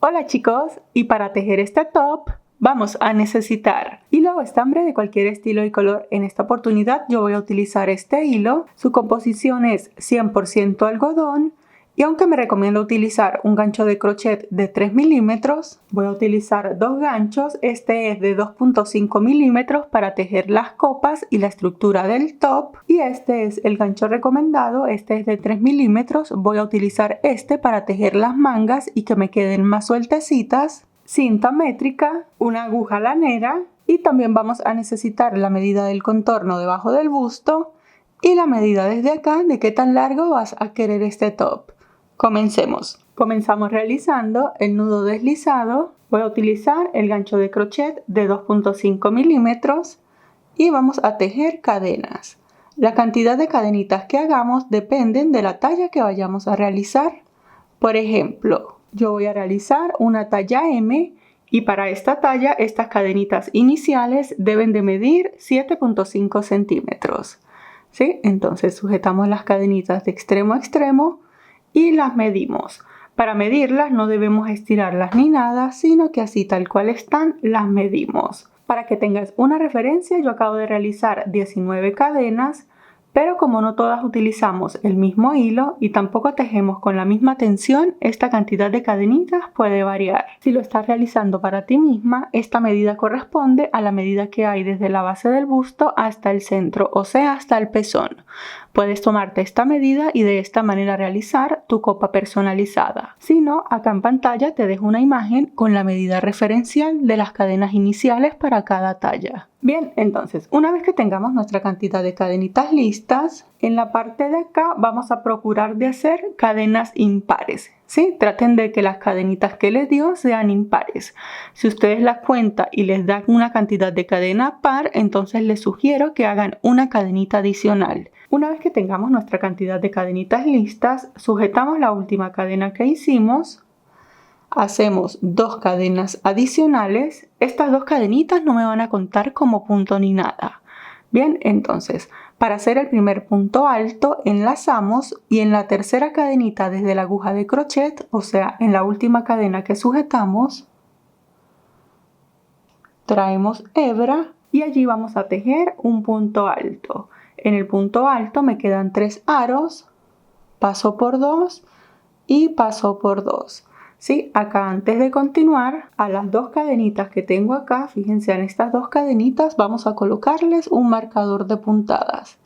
Hola chicos, y para tejer este top vamos a necesitar hilo o estambre de cualquier estilo y color. En esta oportunidad yo voy a utilizar este hilo. Su composición es 100% algodón y aunque me recomiendo utilizar un gancho de crochet de 3 milímetros, voy a utilizar dos ganchos. Este es de 2.5 milímetros para tejer las copas y la estructura del top, y este es el gancho recomendado. Este es de 3 milímetros. Voy a utilizar este para tejer las mangas y que me queden más sueltecitas. Cinta métrica, una aguja lanera y también vamos a necesitar la medida del contorno debajo del busto y la medida desde acá de qué tan largo vas a querer este top. Comencemos. Comenzamos realizando el nudo deslizado. Voy a utilizar el gancho de crochet de 2.5 milímetros y vamos a tejer cadenas. La cantidad de cadenitas que hagamos dependen de la talla que vayamos a realizar. Por ejemplo, yo voy a realizar una talla M y para esta talla estas cadenitas iniciales deben de medir 7.5 centímetros. ¿Sí? Entonces sujetamos las cadenitas de extremo a extremo y las medimos. Para medirlas no debemos estirarlas ni nada, sino que así tal cual están las medimos. Para que tengas una referencia, yo acabo de realizar 19 cadenas, pero como no todas utilizamos el mismo hilo y tampoco tejemos con la misma tensión, esta cantidad de cadenitas puede variar. Si lo estás realizando para ti misma, esta medida corresponde a la medida que hay desde la base del busto hasta el centro, o sea, hasta el pezón. Puedes tomarte esta medida y de esta manera realizar tu copa personalizada. Si no, acá en pantalla te dejo una imagen con la medida referencial de las cadenas iniciales para cada talla. Bien, entonces, una vez que tengamos nuestra cantidad de cadenitas listas, en la parte de acá vamos a procurar de hacer cadenas impares. ¿Sí? Traten de que las cadenitas que les dio sean impares. Si ustedes las cuentan y les dan una cantidad de cadena par, entonces les sugiero que hagan una cadenita adicional. Una vez que tengamos nuestra cantidad de cadenitas listas, sujetamos la última cadena que hicimos. Hacemos dos cadenas adicionales. Estas dos cadenitas no me van a contar como punto ni nada. Bien, entonces, para hacer el primer punto alto, enlazamos y en la tercera cadenita desde la aguja de crochet, o sea, en la última cadena que sujetamos, traemos hebra y allí vamos a tejer un punto alto. En el punto alto me quedan 3 aros, paso por 2 y paso por 2. ¿Sí? Acá antes de continuar, a las dos cadenitas que tengo acá, fíjense, en estas dos cadenitas vamos a colocarles un marcador de puntadas.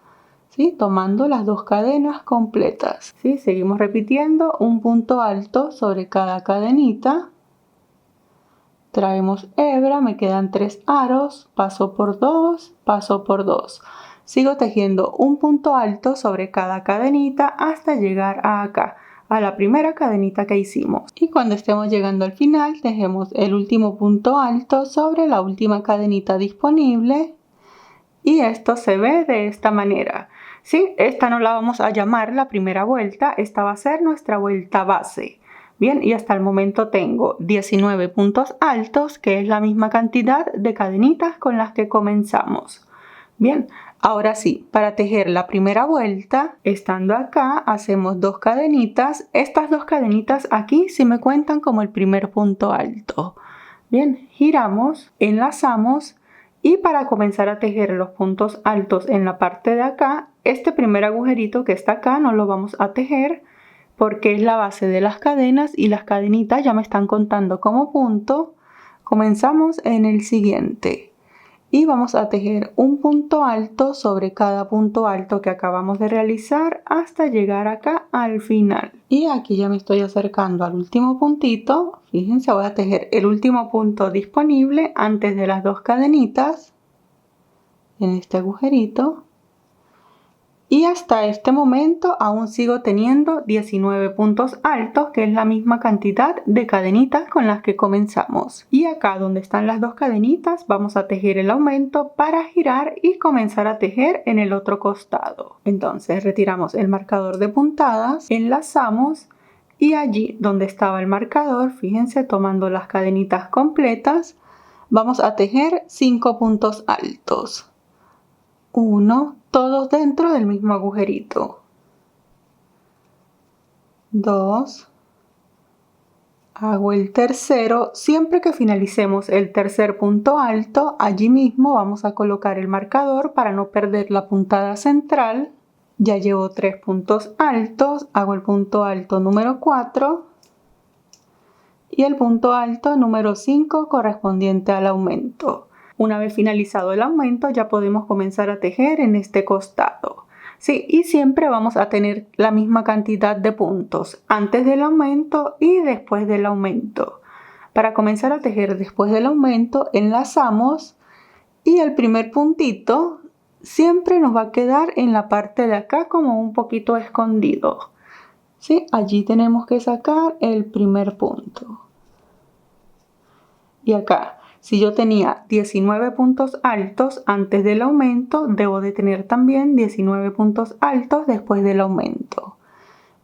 ¿Sí? Tomando las dos cadenas completas. ¿Sí? Seguimos repitiendo un punto alto sobre cada cadenita. Traemos hebra, me quedan 3 aros, paso por 2, paso por 2. Sigo tejiendo un punto alto sobre cada cadenita hasta llegar a acá, a la primera cadenita que hicimos. Y cuando estemos llegando al final, tejemos el último punto alto sobre la última cadenita disponible. Y esto se ve de esta manera. ¿Sí? Esta no la vamos a llamar la primera vuelta, esta va a ser nuestra vuelta base. Bien, y hasta el momento tengo 19 puntos altos, que es la misma cantidad de cadenitas con las que comenzamos. Bien, ahora sí, para tejer la primera vuelta, estando acá, hacemos dos cadenitas. Estas dos cadenitas aquí sí me cuentan como el primer punto alto. Bien, giramos, enlazamos y para comenzar a tejer los puntos altos en la parte de acá, este primer agujerito que está acá no lo vamos a tejer porque es la base de las cadenas y las cadenitas ya me están contando como punto. Comenzamos en el siguiente y vamos a tejer un punto alto sobre cada punto alto que acabamos de realizar hasta llegar acá al final. Y aquí ya me estoy acercando al último puntito. Fíjense, voy a tejer el último punto disponible antes de las dos cadenitas en este agujerito. Y hasta este momento aún sigo teniendo 19 puntos altos, que es la misma cantidad de cadenitas con las que comenzamos. Y acá donde están las dos cadenitas vamos a tejer el aumento para girar y comenzar a tejer en el otro costado. Entonces retiramos el marcador de puntadas, enlazamos y allí donde estaba el marcador, fíjense, tomando las cadenitas completas, vamos a tejer 5 puntos altos. 1, todos dentro del mismo agujerito. 2, Hago el tercero. Siempre que finalicemos el tercer punto alto, allí mismo vamos a colocar el marcador para no perder la puntada central. Ya llevo 3 puntos altos, hago el punto alto número 4 y el punto alto número 5 correspondiente al aumento. Una vez finalizado el aumento, ya podemos comenzar a tejer en este costado. Sí, y siempre vamos a tener la misma cantidad de puntos antes del aumento y después del aumento. Para comenzar a tejer después del aumento, enlazamos y el primer puntito siempre nos va a quedar en la parte de acá como un poquito escondido. ¿Sí? Allí tenemos que sacar el primer punto. Y acá, si yo tenía 19 puntos altos antes del aumento, debo de tener también 19 puntos altos después del aumento.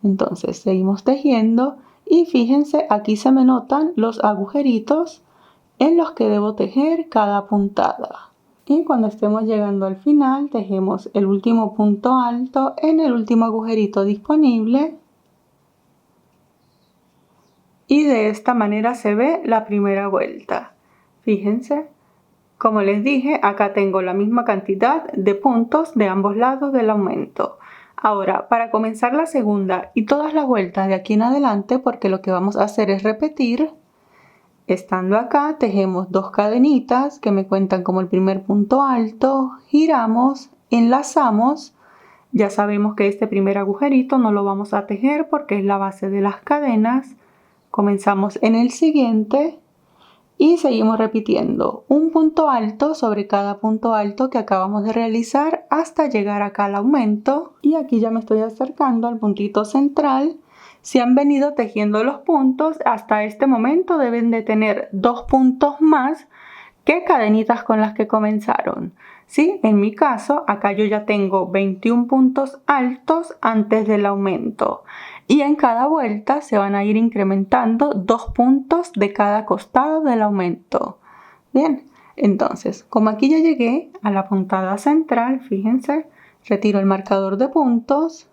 Entonces seguimos tejiendo y fíjense, aquí se me notan los agujeritos en los que debo tejer cada puntada. Y cuando estemos llegando al final, tejemos el último punto alto en el último agujerito disponible. Y de esta manera se ve la primera vuelta. Fíjense, como les dije, acá tengo la misma cantidad de puntos de ambos lados del aumento. Ahora, para comenzar la segunda y todas las vueltas de aquí en adelante, porque lo que vamos a hacer es repetir, estando acá, tejemos 2 cadenitas que me cuentan como el primer punto alto, giramos, enlazamos. Ya sabemos que este primer agujerito no lo vamos a tejer porque es la base de las cadenas. Comenzamos en el siguiente y seguimos repitiendo un punto alto sobre cada punto alto que acabamos de realizar hasta llegar acá al aumento. Y aquí ya me estoy acercando al puntito central. Si han venido tejiendo los puntos, hasta este momento deben de tener 2 puntos más que cadenitas con las que comenzaron. ¿Sí? En mi caso, acá yo ya tengo 21 puntos altos antes del aumento. Y en cada vuelta se van a ir incrementando 2 puntos de cada costado del aumento. Bien, entonces, como aquí ya llegué a la puntada central, fíjense, retiro el marcador de puntos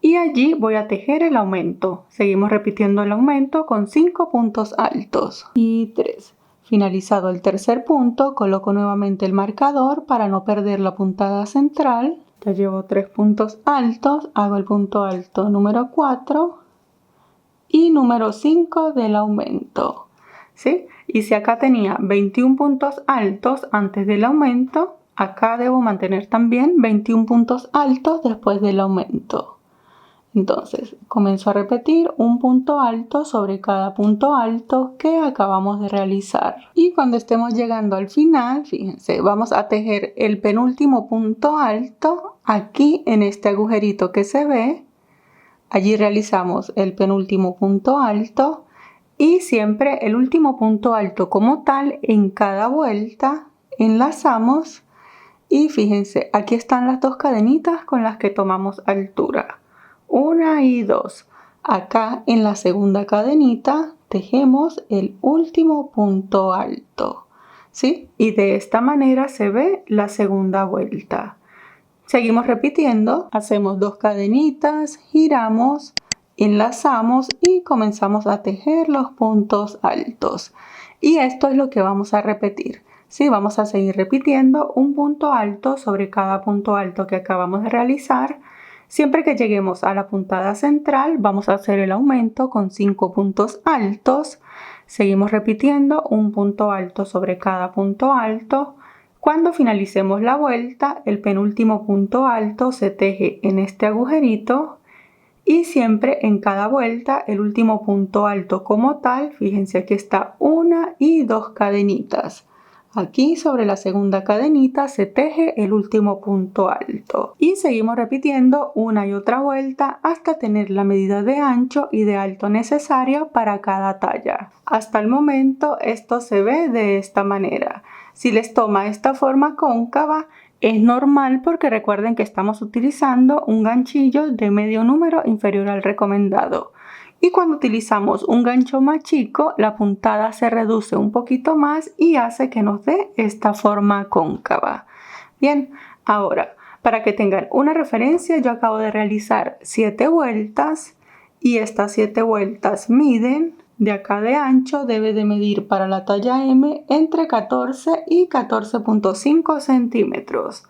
y allí voy a tejer el aumento. Seguimos repitiendo el aumento con 5 puntos altos y 3. Finalizado el tercer punto, coloco nuevamente el marcador para no perder la puntada central. Ya llevo 3 puntos altos, hago el punto alto número 4 y número 5 del aumento. ¿Sí? Y si acá tenía 21 puntos altos antes del aumento, acá debo mantener también 21 puntos altos después del aumento. Entonces, comienzo a repetir un punto alto sobre cada punto alto que acabamos de realizar. Y cuando estemos llegando al final, fíjense, vamos a tejer el penúltimo punto alto aquí en este agujerito que se ve. Allí realizamos el penúltimo punto alto y siempre el último punto alto como tal en cada vuelta. Enlazamos y fíjense, aquí están las 2 cadenitas con las que tomamos altura. 1 y 2. Acá en la segunda cadenita tejemos el último punto alto, ¿sí? Y de esta manera se ve la segunda vuelta. Seguimos repitiendo, hacemos 2 cadenitas, giramos, enlazamos y comenzamos a tejer los puntos altos. Y esto es lo que vamos a repetir. Sí, vamos a seguir repitiendo un punto alto sobre cada punto alto que acabamos de realizar. Siempre que lleguemos a la puntada central, vamos a hacer el aumento con 5 puntos altos. Seguimos repitiendo un punto alto sobre cada punto alto. Cuando finalicemos la vuelta, el penúltimo punto alto se teje en este agujerito y siempre en cada vuelta el último punto alto como tal, fíjense aquí está 1 y 2 cadenitas. Aquí sobre la segunda cadenita se teje el último punto alto y seguimos repitiendo una y otra vuelta hasta tener la medida de ancho y de alto necesaria para cada talla. Hasta el momento esto se ve de esta manera. Si les toma esta forma cóncava es normal porque recuerden que estamos utilizando un ganchillo de medio número inferior al recomendado. Y cuando utilizamos un gancho más chico, la puntada se reduce un poquito más y hace que nos dé esta forma cóncava. Bien, ahora, para que tengan una referencia, yo acabo de realizar 7 vueltas y estas 7 vueltas miden de acá de ancho debe de medir para la talla M entre 14 y 14.5 centímetros.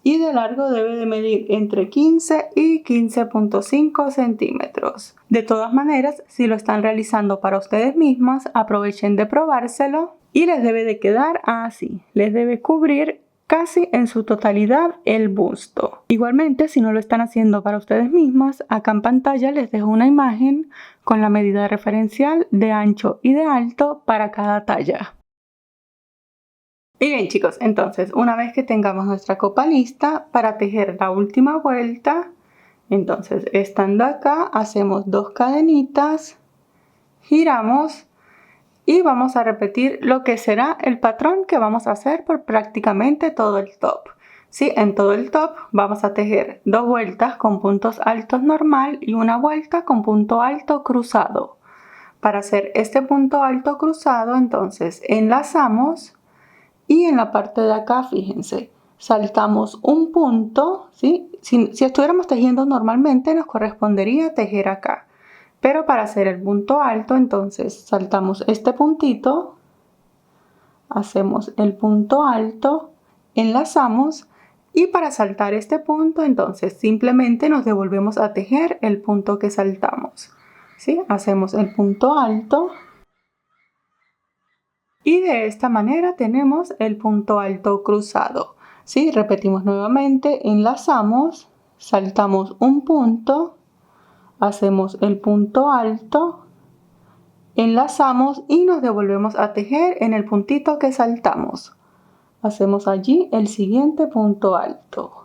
Y de largo debe de medir entre 15 y 15.5 centímetros. De todas maneras, si lo están realizando para ustedes mismas, aprovechen de probárselo y les debe de quedar así. Les debe cubrir casi en su totalidad el busto. Igualmente, si no lo están haciendo para ustedes mismas, acá en pantalla les dejo una imagen con la medida referencial de ancho y de alto para cada talla. Y bien chicos, entonces una vez que tengamos nuestra copa lista para tejer la última vuelta, entonces estando acá hacemos 2 cadenitas, giramos y vamos a repetir lo que será el patrón que vamos a hacer por prácticamente todo el top. Sí, en todo el top vamos a tejer 2 vueltas con puntos altos normal y una vuelta con punto alto cruzado. Para hacer este punto alto cruzado, entonces enlazamos. Y en la parte de acá, fíjense, saltamos un punto, ¿sí? Si estuviéramos tejiendo normalmente, nos correspondería tejer acá. Pero para hacer el punto alto, entonces saltamos este puntito, hacemos el punto alto, enlazamos y para saltar este punto, entonces simplemente nos devolvemos a tejer el punto que saltamos, ¿sí? Hacemos el punto alto. Y de esta manera tenemos el punto alto cruzado. ¿Sí? Repetimos nuevamente, enlazamos, saltamos un punto, hacemos el punto alto, enlazamos y nos devolvemos a tejer en el puntito que saltamos. Hacemos allí el siguiente punto alto.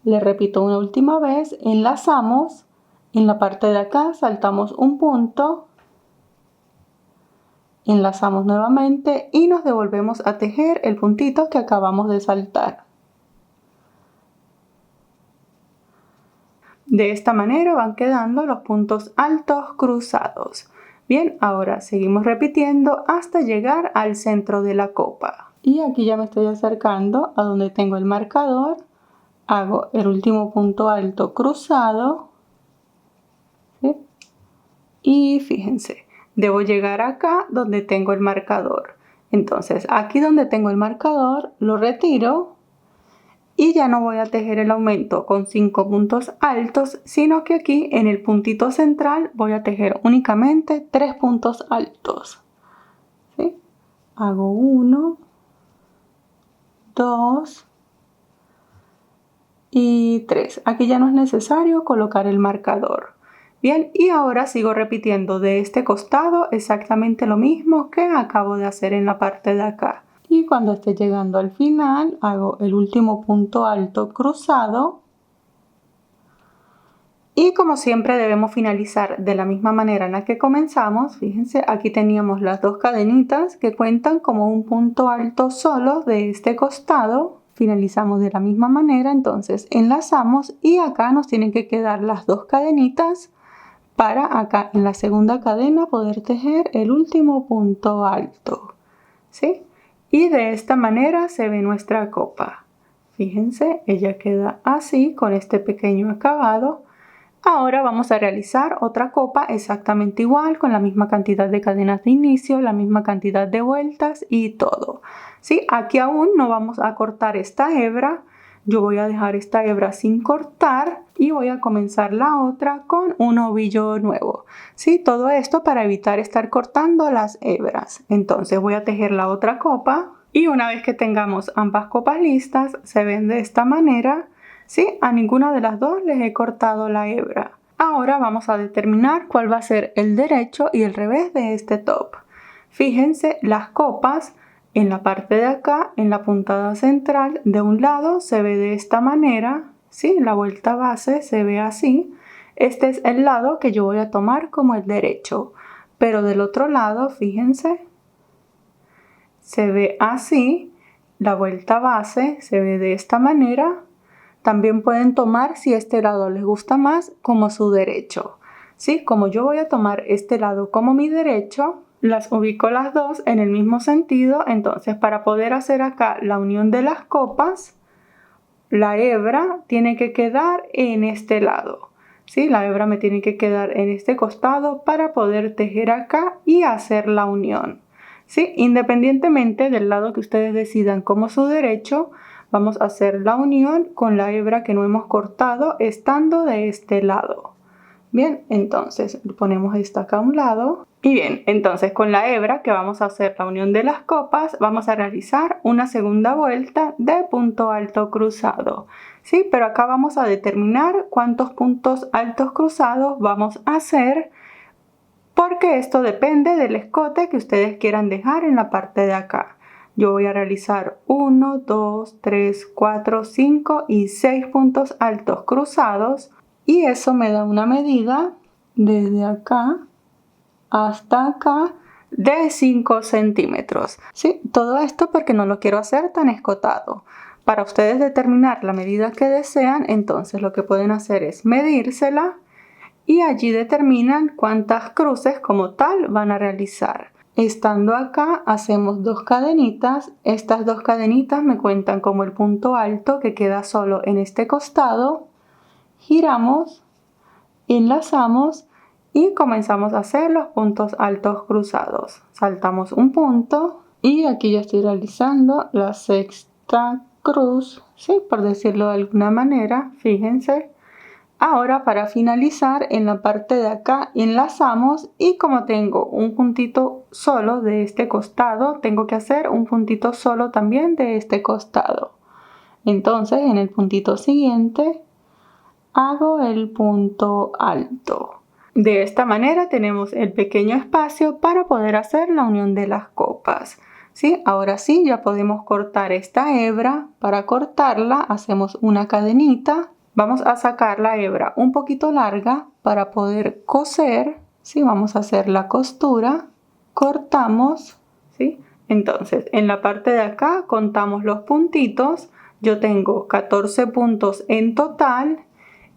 Le repito una última vez, enlazamos, en la parte de acá saltamos un punto, enlazamos nuevamente y nos devolvemos a tejer el puntito que acabamos de saltar. De esta manera van quedando los puntos altos cruzados. Bien, ahora seguimos repitiendo hasta llegar al centro de la copa. Y aquí ya me estoy acercando a donde tengo el marcador. Hago el último punto alto cruzado. ¿Sí? Y fíjense. Debo llegar acá donde tengo el marcador. Entonces aquí donde tengo el marcador lo retiro y ya no voy a tejer el aumento con 5 puntos altos, sino que aquí en el puntito central voy a tejer únicamente 3 puntos altos. ¿Sí? Hago 1, 2 y 3. Aquí ya no es necesario colocar el marcador. Bien, y ahora sigo repitiendo de este costado exactamente lo mismo que acabo de hacer en la parte de acá. Y cuando esté llegando al final, hago el último punto alto cruzado. Y como siempre debemos finalizar de la misma manera en la que comenzamos. Fíjense, aquí teníamos las 2 cadenitas que cuentan como un punto alto solo de este costado. Finalizamos de la misma manera, entonces enlazamos y acá nos tienen que quedar las 2 cadenitas para acá en la segunda cadena poder tejer el último punto alto, ¿sí? Y de esta manera se ve nuestra copa. Fíjense, ella queda así con este pequeño acabado. Ahora vamos a realizar otra copa exactamente igual, con la misma cantidad de cadenas de inicio, la misma cantidad de vueltas y todo. ¿Sí? Aquí aún no vamos a cortar esta hebra. Yo voy a dejar esta hebra sin cortar y voy a comenzar la otra con un ovillo nuevo. ¿Sí? Todo esto para evitar estar cortando las hebras. Entonces voy a tejer la otra copa y una vez que tengamos ambas copas listas, se ven de esta manera. ¿Sí? A ninguna de las dos les he cortado la hebra. Ahora vamos a determinar cuál va a ser el derecho y el revés de este top. Fíjense, las copas en la parte de acá, en la puntada central, de un lado se ve de esta manera, ¿sí? La vuelta base se ve así. Este es el lado que yo voy a tomar como el derecho. Pero del otro lado, fíjense, se ve así. La vuelta base se ve de esta manera. También pueden tomar, si este lado les gusta más, como su derecho. ¿Sí? Como yo voy a tomar este lado como mi derecho, las ubico las dos en el mismo sentido. Entonces, para poder hacer acá la unión de las copas, la hebra tiene que quedar en este lado. ¿sí? La hebra me tiene que quedar en este costado para poder tejer acá y hacer la unión, ¿sí? Independientemente del lado que ustedes decidan como su derecho, vamos a hacer la unión con la hebra que no hemos cortado estando de este lado. Bien, entonces ponemos esta acá a un lado. Y bien, entonces con la hebra que vamos a hacer la unión de las copas, vamos a realizar una segunda vuelta de punto alto cruzado. Sí, pero acá vamos a determinar cuántos puntos altos cruzados vamos a hacer, porque esto depende del escote que ustedes quieran dejar en la parte de acá. Yo voy a realizar 1, 2, 3, 4, 5 y 6 puntos altos cruzados. Y eso me da una medida desde acá hasta acá de 5 centímetros. ¿Sí? Todo esto porque no lo quiero hacer tan escotado. Para ustedes determinar la medida que desean, entonces lo que pueden hacer es medírsela y allí determinan cuántas cruces como tal van a realizar. Estando acá hacemos 2 cadenitas. Estas 2 cadenitas me cuentan como el punto alto que queda solo en este costado. Giramos, enlazamos y comenzamos a hacer los puntos altos cruzados. Saltamos un punto y aquí ya estoy realizando la sexta cruz, ¿sí? Por decirlo de alguna manera, fíjense. Ahora para finalizar en la parte de acá enlazamos y como tengo un puntito solo de este costado, tengo que hacer un puntito solo también de este costado. Entonces en el puntito siguiente hago el punto alto. De esta manera tenemos el pequeño espacio para poder hacer la unión de las copas. ¿Sí? Ahora sí, ya podemos cortar esta hebra. Para cortarla hacemos una cadenita. Vamos a sacar la hebra un poquito larga para poder coser. ¿Sí? Vamos a hacer la costura. Cortamos. ¿Sí? Entonces, en la parte de acá contamos los puntitos. Yo tengo 14 puntos en total.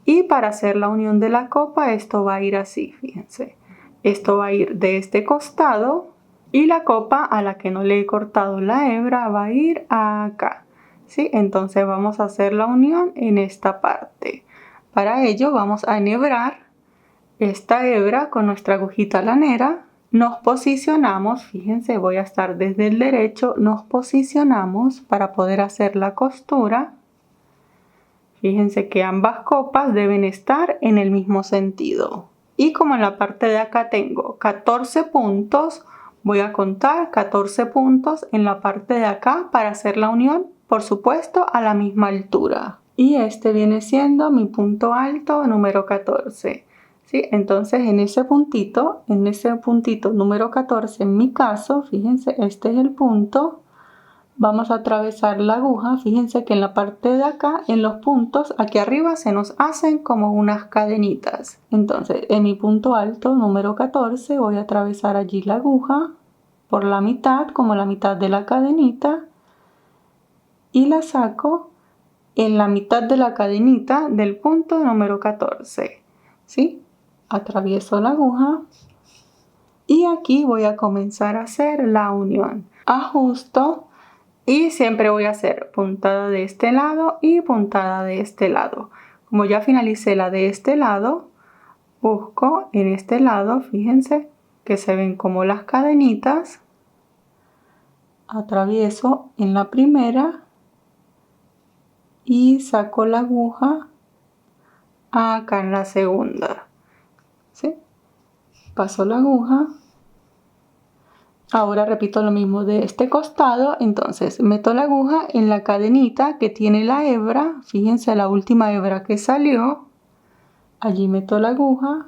Y para hacer la unión de la copa esto va a ir así, fíjense. Esto va a ir de este costado y la copa a la que no le he cortado la hebra va a ir acá. ¿Sí? Entonces vamos a hacer la unión en esta parte. Para ello vamos a enhebrar esta hebra con nuestra agujita lanera. Nos posicionamos, fíjense, voy a estar desde el derecho, nos posicionamos para poder hacer la costura. Fíjense que ambas copas deben estar en el mismo sentido. Y como en la parte de acá tengo 14 puntos, voy a contar 14 puntos en la parte de acá para hacer la unión, por supuesto, a la misma altura. Y este viene siendo mi punto alto número 14. ¿Sí? Entonces en ese puntito número 14, en mi caso, fíjense, este es el punto. Vamos a atravesar la aguja. Fíjense que en la parte de acá, en los puntos, aquí arriba se nos hacen como unas cadenitas. Entonces, en mi punto alto, número 14, voy a atravesar allí la aguja por la mitad, como la mitad de la cadenita. Y la saco en la mitad de la cadenita del punto número 14. ¿Sí? Atravieso la aguja. Y aquí voy a comenzar a hacer la unión. Ajusto. Y siempre voy a hacer puntada de este lado y puntada de este lado. Como ya finalicé la de este lado, busco en este lado, fíjense que se ven como las cadenitas. Atravieso en la primera y saco la aguja acá en la segunda. ¿Sí? Paso la aguja. Ahora repito lo mismo de este costado, entonces meto la aguja en la cadenita que tiene la hebra, fíjense la última hebra que salió, allí meto la aguja,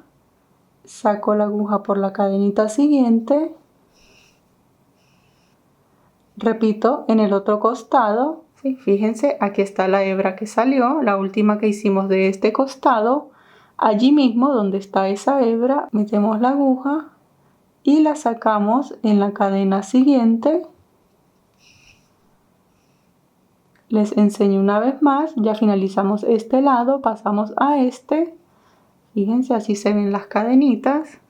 saco la aguja por la cadenita siguiente, repito en el otro costado, ¿sí? Fíjense aquí está la hebra que salió, la última que hicimos de este costado, allí mismo donde está esa hebra metemos la aguja y la sacamos en la cadena siguiente. Les enseño una vez más, ya finalizamos este lado, pasamos a este. Fíjense, así se ven las cadenitas.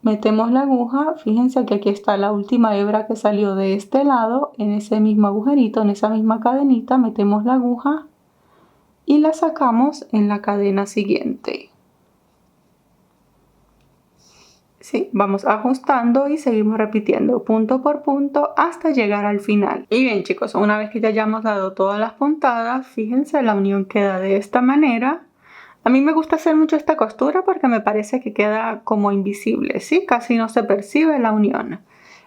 Metemos la aguja, fíjense que aquí está la última hebra que salió de este lado, en ese mismo agujerito, en esa misma cadenita, metemos la aguja y la sacamos en la cadena siguiente. Sí, vamos ajustando y seguimos repitiendo punto por punto hasta llegar al final. Y bien chicos, una vez que ya hayamos dado todas las puntadas, fíjense, la unión queda de esta manera. A mí me gusta hacer mucho esta costura porque me parece que queda como invisible, ¿sí? Casi no se percibe la unión.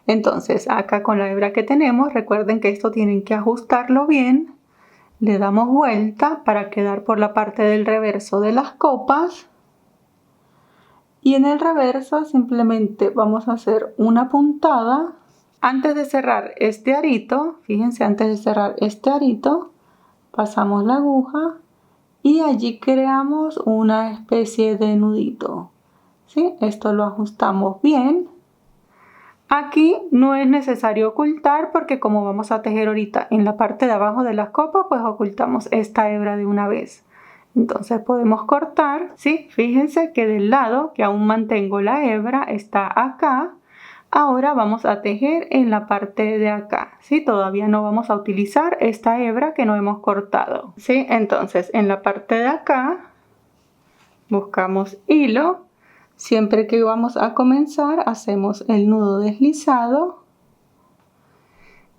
Entonces acá con la hebra que tenemos, recuerden que esto tienen que ajustarlo bien. Le damos vuelta para quedar por la parte del reverso de las copas. Y en el reverso simplemente vamos a hacer una puntada. Antes de cerrar este arito, fíjense, antes de cerrar este arito, pasamos la aguja y allí creamos una especie de nudito. ¿Sí? Esto lo ajustamos bien. Aquí no es necesario ocultar porque como vamos a tejer ahorita en la parte de abajo de las copas, pues ocultamos esta hebra de una vez. Entonces podemos cortar, ¿sí? Fíjense que del lado que aún mantengo la hebra está acá. Ahora vamos a tejer en la parte de acá, ¿sí? Todavía no vamos a utilizar esta hebra que no hemos cortado, ¿sí? Entonces en la parte de acá buscamos hilo. Siempre que vamos a comenzar hacemos el nudo deslizado.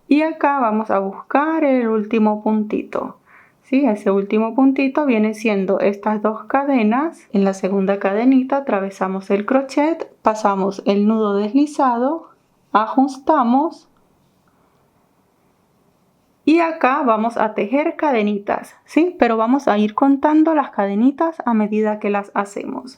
Y acá vamos a buscar el último puntito. ¿Sí? Ese último puntito viene siendo estas dos cadenas. En la segunda cadenita atravesamos el crochet, pasamos el nudo deslizado, ajustamos y acá vamos a tejer cadenitas, ¿sí? Pero vamos a ir contando las cadenitas a medida que las hacemos.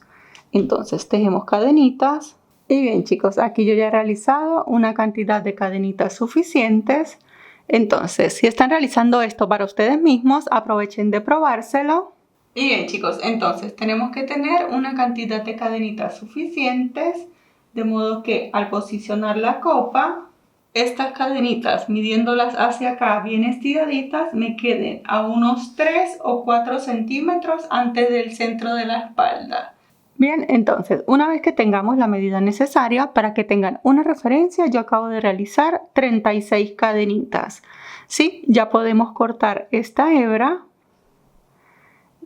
Entonces tejemos cadenitas. Y bien chicos, aquí yo ya he realizado una cantidad de cadenitas suficientes. Entonces, si están realizando esto para ustedes mismos, aprovechen de probárselo. Y bien chicos, entonces tenemos que tener una cantidad de cadenitas suficientes, de modo que al posicionar la copa, estas cadenitas, midiéndolas hacia acá bien estiraditas, me queden a unos 3 o 4 centímetros antes del centro de la espalda. Bien, entonces, una vez que tengamos la medida necesaria, para que tengan una referencia, yo acabo de realizar 36 cadenitas. ¿Sí? Ya podemos cortar esta hebra.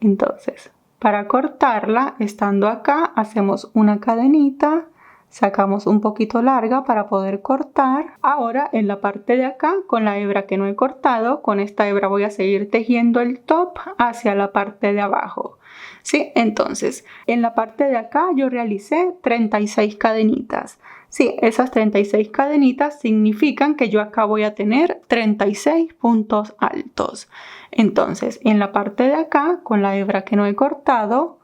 Entonces, para cortarla, estando acá, hacemos una cadenita, sacamos un poquito larga para poder cortar. Ahora, en la parte de acá, con la hebra que no he cortado, con esta hebra voy a seguir tejiendo el top hacia la parte de abajo. ¿Sí? Entonces, en la parte de acá yo realicé 36 cadenitas. Sí, esas 36 cadenitas significan que yo acá voy a tener 36 puntos altos. Entonces, en la parte de acá, con la hebra que no he cortado,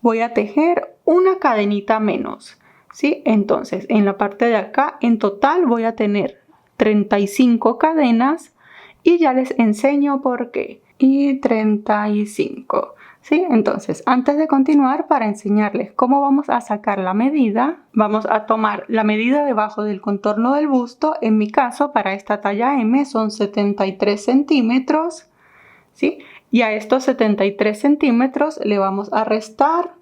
voy a tejer una cadenita menos. ¿Sí? Entonces, en la parte de acá, en total voy a tener 35 cadenas y ya les enseño por qué. Y 35. ¿Sí? Entonces, antes de continuar, para enseñarles cómo vamos a sacar la medida, vamos a tomar la medida debajo del contorno del busto. En mi caso, para esta talla M son 73 centímetros. ¿Sí? Y a estos 73 centímetros le vamos a restar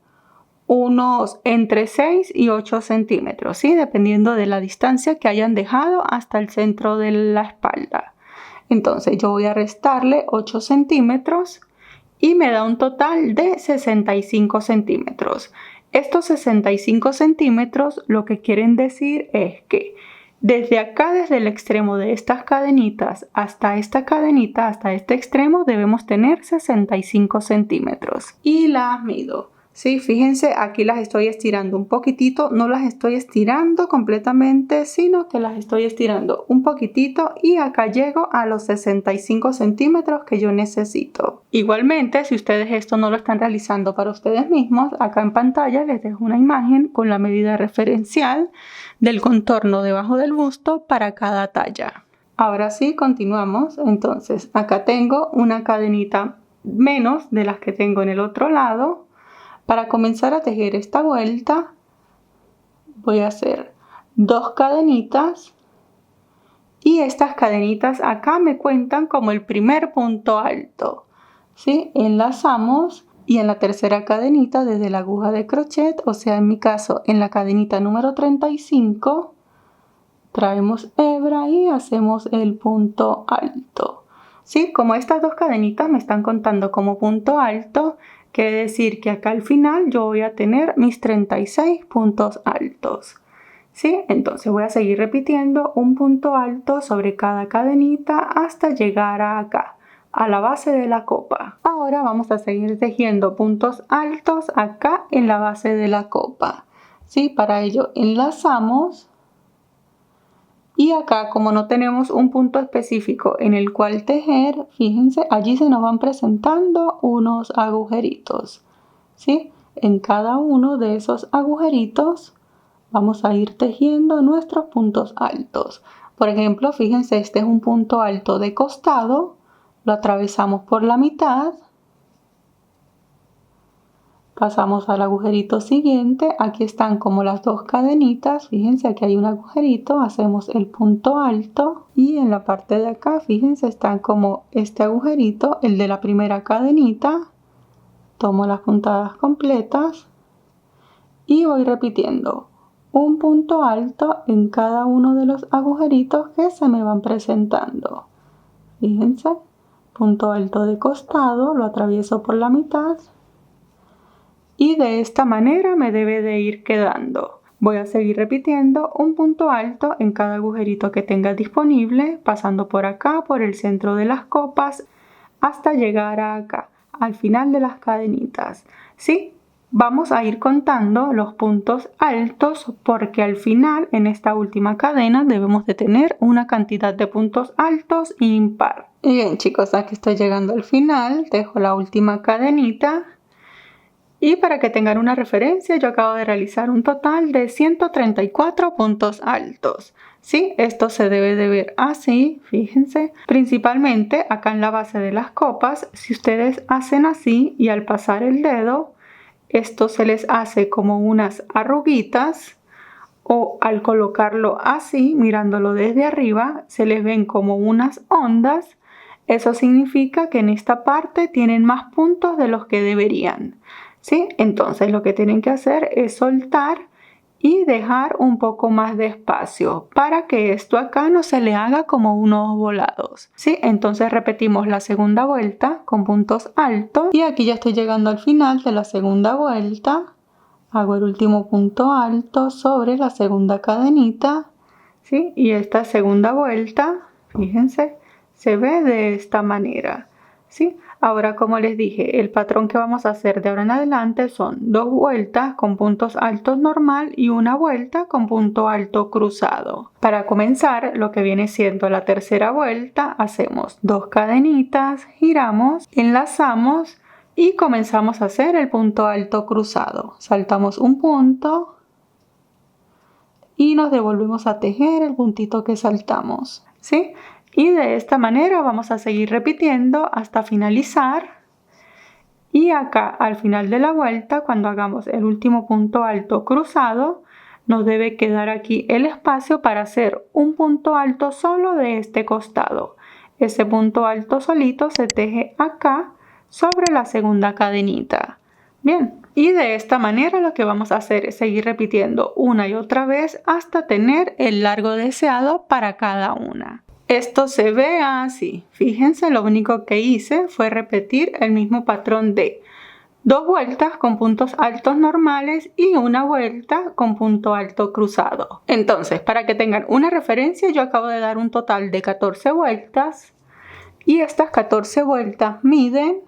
unos entre 6 y 8 centímetros, ¿sí? Dependiendo de la distancia que hayan dejado hasta el centro de la espalda. Entonces yo voy a restarle 8 centímetros y me da un total de 65 centímetros. Estos 65 centímetros lo que quieren decir es que desde acá, desde el extremo de estas cadenitas hasta esta cadenita, hasta este extremo, debemos tener 65 centímetros. Y las mido. Sí, fíjense, aquí las estoy estirando un poquitito, no las estoy estirando completamente, sino que las estoy estirando un poquitito y acá llego a los 65 centímetros que yo necesito. Igualmente, si ustedes esto no lo están realizando para ustedes mismos, acá en pantalla les dejo una imagen con la medida referencial del contorno debajo del busto para cada talla. Ahora sí, continuamos. Entonces, acá tengo una cadenita menos de las que tengo en el otro lado. Para comenzar a tejer esta vuelta voy a hacer 2 cadenitas y estas cadenitas acá me cuentan como el primer punto alto. ¿Sí? Enlazamos y en la tercera cadenita desde la aguja de crochet, o sea en mi caso en la cadenita número 35, traemos hebra y hacemos el punto alto. ¿Sí? Como estas dos cadenitas me están contando como punto alto, quiere decir que acá al final yo voy a tener mis 36 puntos altos. ¿Sí? Entonces voy a seguir repitiendo un punto alto sobre cada cadenita hasta llegar a acá, a la base de la copa. Ahora vamos a seguir tejiendo puntos altos acá en la base de la copa. ¿Sí? Para ello enlazamos y acá, como no tenemos un punto específico en el cual tejer, fíjense, allí se nos van presentando unos agujeritos. ¿Sí? En cada uno de esos agujeritos vamos a ir tejiendo nuestros puntos altos. Por ejemplo, fíjense, este es un punto alto de costado, lo atravesamos por la mitad, pasamos al agujerito siguiente, aquí están como las dos cadenitas, fíjense, aquí hay un agujerito, hacemos el punto alto y en la parte de acá, fíjense, están como este agujerito, el de la primera cadenita, tomo las puntadas completas y voy repitiendo un punto alto en cada uno de los agujeritos que se me van presentando. Fíjense, punto alto de costado, lo atravieso por la mitad y de esta manera me debe de ir quedando. Voy a seguir repitiendo un punto alto en cada agujerito que tenga disponible, pasando por acá, por el centro de las copas, hasta llegar a acá, al final de las cadenitas. ¿Sí? Vamos a ir contando los puntos altos porque al final, en esta última cadena, debemos de tener una cantidad de puntos altos impar. Y bien, chicos, aquí estoy llegando al final, dejo la última cadenita. Y para que tengan una referencia, yo acabo de realizar un total de 134 puntos altos. ¿Sí? Esto se debe de ver así, fíjense. Principalmente acá en la base de las copas, si ustedes hacen así y al pasar el dedo, esto se les hace como unas arruguitas, o al colocarlo así, mirándolo desde arriba, se les ven como unas ondas. Eso significa que en esta parte tienen más puntos de los que deberían. ¿Sí? Entonces lo que tienen que hacer es soltar y dejar un poco más de espacio para que esto acá no se le haga como unos volados. ¿Sí? Entonces repetimos la segunda vuelta con puntos altos y aquí ya estoy llegando al final de la segunda vuelta. Hago el último punto alto sobre la segunda cadenita. ¿Sí? Y esta segunda vuelta, fíjense, se ve de esta manera. ¿Sí? Ahora, como les dije, el patrón que vamos a hacer de ahora en adelante son 2 vueltas con puntos altos normal y una vuelta con punto alto cruzado. Para comenzar, lo que viene siendo la tercera vuelta, hacemos 2 cadenitas, giramos, enlazamos y comenzamos a hacer el punto alto cruzado. Saltamos un punto y nos devolvemos a tejer el puntito que saltamos. ¿Sí? Y de esta manera vamos a seguir repitiendo hasta finalizar. Y acá al final de la vuelta, cuando hagamos el último punto alto cruzado, nos debe quedar aquí el espacio para hacer un punto alto solo de este costado. Ese punto alto solito se teje acá sobre la segunda cadenita. Bien, y de esta manera lo que vamos a hacer es seguir repitiendo una y otra vez hasta tener el largo deseado para cada una. Esto se ve así. Fíjense, lo único que hice fue repetir el mismo patrón de 2 vueltas con puntos altos normales y una vuelta con punto alto cruzado. Entonces, para que tengan una referencia, yo acabo de dar un total de 14 vueltas y estas 14 vueltas miden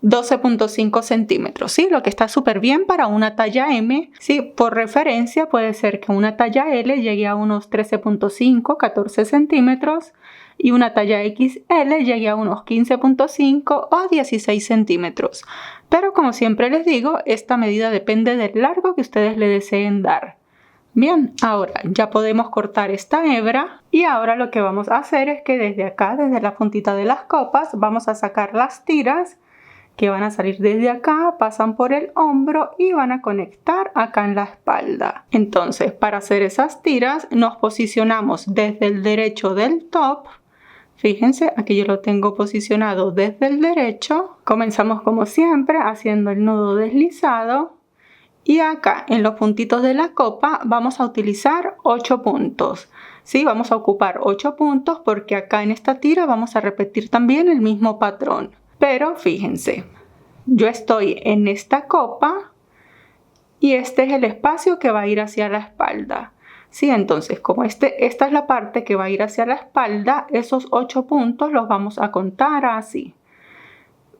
12.5 centímetros, ¿sí? Lo que está súper bien para una talla M, ¿sí? Por referencia puede ser que una talla L llegue a unos 13.5, 14 centímetros y una talla XL llegue a unos 15.5 o 16 centímetros. Pero como siempre les digo, esta medida depende del largo que ustedes le deseen dar. Bien, ahora ya podemos cortar esta hebra y ahora lo que vamos a hacer es que desde acá, desde la puntita de las copas, vamos a sacar las tiras que van a salir desde acá, pasan por el hombro y van a conectar acá en la espalda. Entonces, para hacer esas tiras nos posicionamos desde el derecho del top. Fíjense, aquí yo lo tengo posicionado desde el derecho. Comenzamos como siempre haciendo el nudo deslizado y acá en los puntitos de la copa vamos a utilizar 8 puntos. Sí, vamos a ocupar 8 puntos porque acá en esta tira vamos a repetir también el mismo patrón. Pero fíjense, yo estoy en esta copa y este es el espacio que va a ir hacia la espalda. Sí, entonces como esta es la parte que va a ir hacia la espalda, esos 8 puntos los vamos a contar así.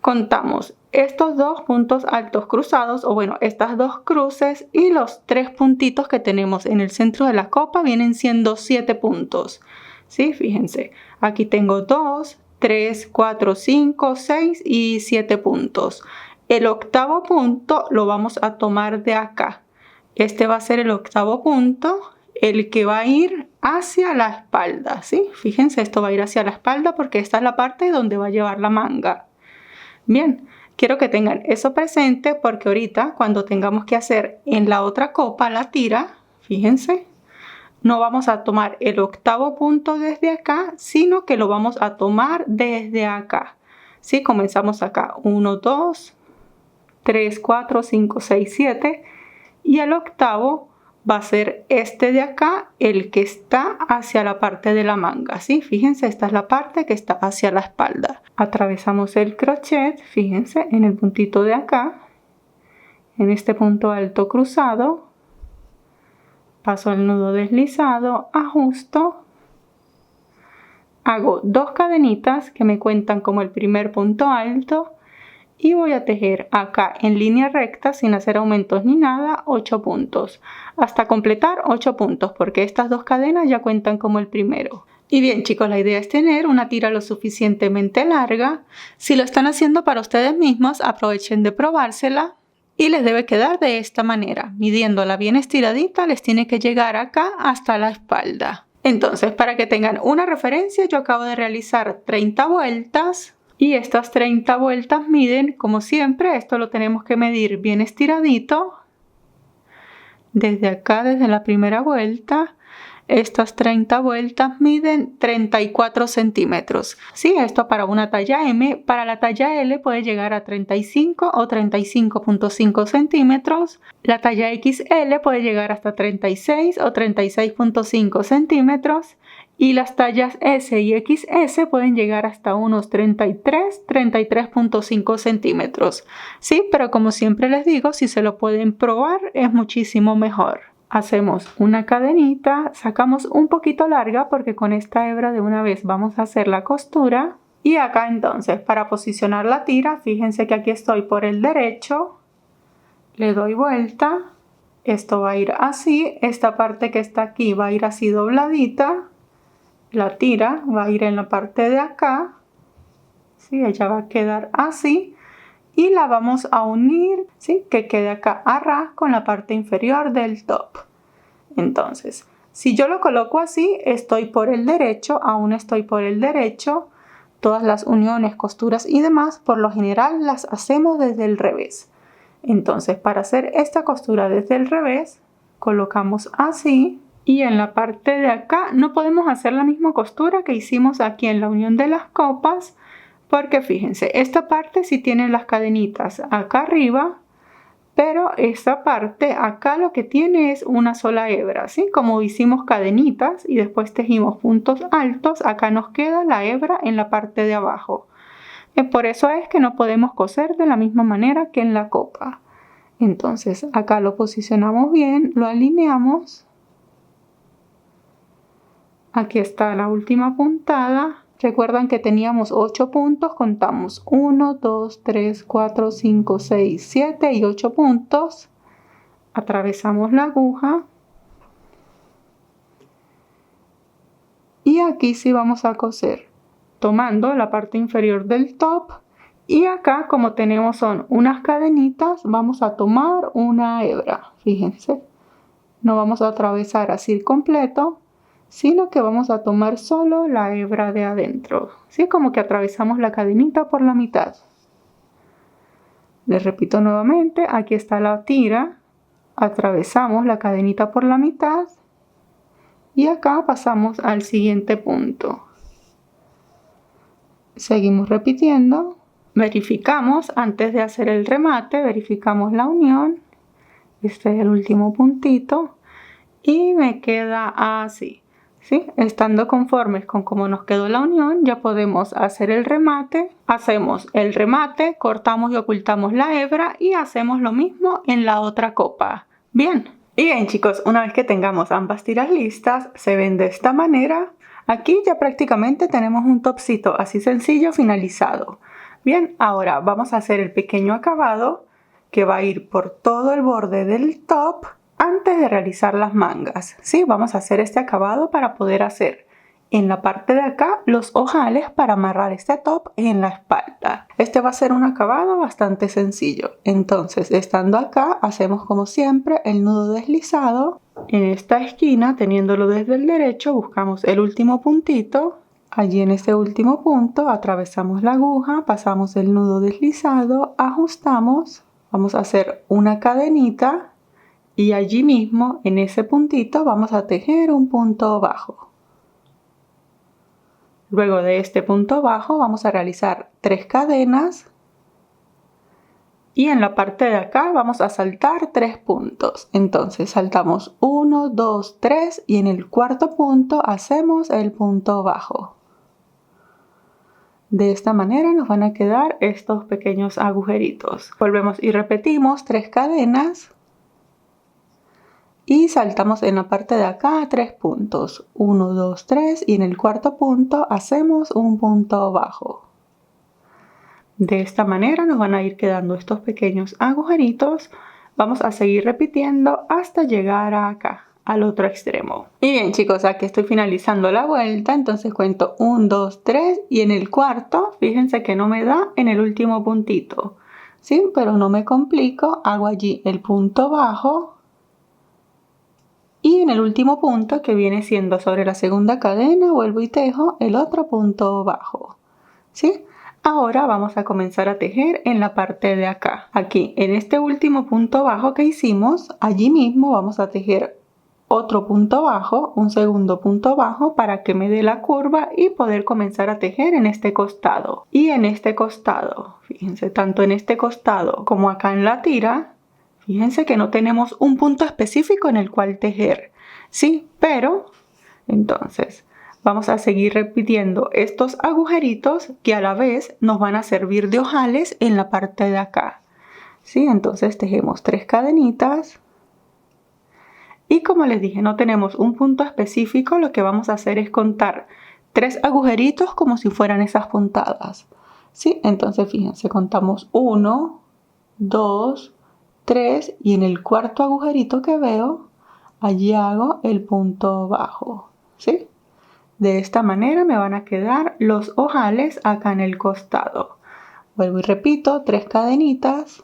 Contamos estos 2 puntos altos cruzados, o bueno, estas 2 cruces, y los 3 puntitos que tenemos en el centro de la copa vienen siendo 7 puntos. ¿Sí? Fíjense, aquí tengo 2, 3, 4, 5, 6 y 7 puntos. El octavo punto lo vamos a tomar de acá. Este va a ser el octavo punto, el que va a ir hacia la espalda. ¿Sí? Fíjense, esto va a ir hacia la espalda porque esta es la parte donde va a llevar la manga. Bien, quiero que tengan eso presente porque ahorita cuando tengamos que hacer en la otra copa la tira, fíjense, no vamos a tomar el octavo punto desde acá, sino que lo vamos a tomar desde acá. ¿Sí? Comenzamos acá, 1, 2, 3, 4, 5, 6, 7 y el octavo va a ser este de acá, el que está hacia la parte de la manga. ¿Sí? Fíjense, esta es la parte que está hacia la espalda. Atravesamos el crochet, fíjense, en el puntito de acá, en este punto alto cruzado, paso el nudo deslizado, ajusto, hago 2 cadenitas que me cuentan como el primer punto alto y voy a tejer acá en línea recta sin hacer aumentos ni nada 8 puntos hasta completar 8 puntos porque estas 2 cadenas ya cuentan como el primero. Y bien chicos, la idea es tener una tira lo suficientemente larga. Si lo están haciendo para ustedes mismos, aprovechen de probársela y les debe quedar de esta manera. Midiéndola bien estiradita les tiene que llegar acá hasta la espalda. Entonces, para que tengan una referencia, yo acabo de realizar 30 vueltas. Y estas 30 vueltas miden, como siempre, esto lo tenemos que medir bien estiradito. Desde acá, desde la primera vuelta, estas 30 vueltas miden 34 centímetros. Sí, esto para una talla M. Para la talla L puede llegar a 35 o 35.5 centímetros. La talla XL puede llegar hasta 36 o 36.5 centímetros. Y las tallas S y XS pueden llegar hasta unos 33, 33.5 centímetros. Sí, pero como siempre les digo, si se lo pueden probar es muchísimo mejor. Hacemos una cadenita, sacamos un poquito larga porque con esta hebra de una vez vamos a hacer la costura. Y acá entonces, para posicionar la tira, fíjense que aquí estoy por el derecho, le doy vuelta, esto va a ir así, esta parte que está aquí va a ir así dobladita. La tira va a ir en la parte de acá, ¿sí? Ella va a quedar así y la vamos a unir, ¿sí? Que quede acá a ras con la parte inferior del top. Entonces, si yo lo coloco así, estoy por el derecho, aún estoy por el derecho. Todas las uniones, costuras y demás, por lo general las hacemos desde el revés. Entonces, para hacer esta costura desde el revés, colocamos así. Y en la parte de acá no podemos hacer la misma costura que hicimos aquí en la unión de las copas porque fíjense, esta parte sí tiene las cadenitas acá arriba, pero esta parte acá lo que tiene es una sola hebra, ¿sí? Como hicimos cadenitas y después tejimos puntos altos, acá nos queda la hebra en la parte de abajo. Por eso es que no podemos coser de la misma manera que en la copa. Entonces acá lo posicionamos bien, lo alineamos. Aquí está la última puntada. Recuerdan que teníamos 8 puntos, contamos 1, 2, 3, 4, 5, 6, 7 y 8 puntos. Atravesamos la aguja. Y aquí sí vamos a coser, tomando la parte inferior del top. Y acá, como tenemos son unas cadenitas, vamos a tomar una hebra. Fíjense, no vamos a atravesar así completo, sino que vamos a tomar solo la hebra de adentro, ¿sí? Como que atravesamos la cadenita por la mitad. Les repito nuevamente, aquí está la tira, atravesamos la cadenita por la mitad y acá pasamos al siguiente punto. Seguimos repitiendo, verificamos antes de hacer el remate, verificamos la unión, este es el último puntito y me queda así. ¿Sí? Estando conformes con cómo nos quedó la unión, ya podemos hacer el remate. Hacemos el remate, cortamos y ocultamos la hebra y hacemos lo mismo en la otra copa. Bien. Y bien, chicos, una vez que tengamos ambas tiras listas, se ven de esta manera. Aquí ya prácticamente tenemos un topcito así sencillo finalizado. Bien, ahora vamos a hacer el pequeño acabado que va a ir por todo el borde del top antes de realizar las mangas. ¿Sí? Vamos a hacer este acabado para poder hacer en la parte de acá los ojales para amarrar este top en la espalda. Este va a ser un acabado bastante sencillo. Entonces, estando acá, hacemos como siempre el nudo deslizado. En esta esquina, teniéndolo desde el derecho, buscamos el último puntito. Allí en este último punto atravesamos la aguja, pasamos el nudo deslizado, ajustamos, vamos a hacer una cadenita y allí mismo en ese puntito vamos a tejer un punto bajo. Luego de este punto bajo vamos a realizar 3 cadenas y en la parte de acá vamos a saltar 3 puntos. Entonces saltamos 1, 2, 3 y en el cuarto punto hacemos el punto bajo. De esta manera nos van a quedar estos pequeños agujeritos. Volvemos y repetimos 3 cadenas y saltamos en la parte de acá 3 puntos. 1, 2, 3 y en el cuarto punto hacemos un punto bajo. De esta manera nos van a ir quedando estos pequeños agujeritos. Vamos a seguir repitiendo hasta llegar a acá, al otro extremo. Y bien, chicos, aquí estoy finalizando la vuelta, entonces cuento 1, 2, 3 y en el cuarto, fíjense que no me da en el último puntito, ¿sí? Pero no me complico, hago allí el punto bajo y en el último punto, que viene siendo sobre la segunda cadena, vuelvo y tejo el otro punto bajo, ¿sí? Ahora vamos a comenzar a tejer en la parte de acá. Aquí, en este último punto bajo que hicimos, allí mismo vamos a tejer otro punto bajo, un segundo punto bajo para que me dé la curva y poder comenzar a tejer en este costado. Y en este costado, fíjense, tanto en este costado como acá en la tira, fíjense que no tenemos un punto específico en el cual tejer, ¿sí? Pero, entonces, vamos a seguir repitiendo estos agujeritos que a la vez nos van a servir de ojales en la parte de acá, ¿sí? Entonces tejemos 3 cadenitas. Y como les dije, no tenemos un punto específico, lo que vamos a hacer es contar 3 agujeritos como si fueran esas puntadas, ¿sí? Entonces fíjense, contamos 1, 2, 3 y en el cuarto agujerito que veo, allí hago el punto bajo, ¿sí? De esta manera me van a quedar los ojales acá en el costado. Vuelvo y repito, 3 cadenitas.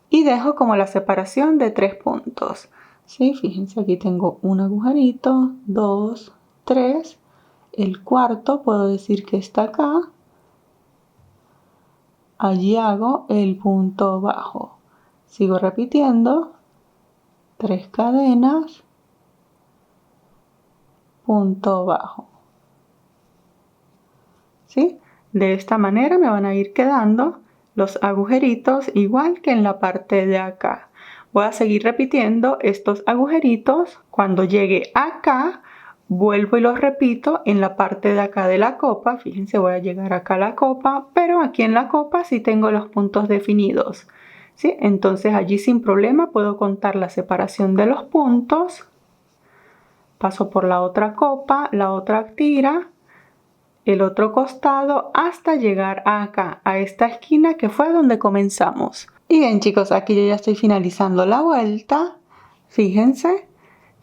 Y dejo como la separación de 3 puntos. ¿Sí? Fíjense, aquí tengo un agujerito, 2, 3. El cuarto puedo decir que está acá. Allí hago el punto bajo. Sigo repitiendo. 3 cadenas. Punto bajo. ¿Sí? De esta manera me van a ir quedando los agujeritos igual que en la parte de acá. Voy a seguir repitiendo estos agujeritos. Cuando llegue acá, vuelvo y los repito en la parte de acá de la copa. Fíjense, voy a llegar acá a la copa, pero aquí en la copa sí tengo los puntos definidos, ¿sí? Entonces allí sin problema puedo contar la separación de los puntos. Paso por la otra copa, la otra tira, el otro costado hasta llegar acá, a esta esquina que fue donde comenzamos. Y bien, chicos, aquí yo ya estoy finalizando la vuelta. Fíjense,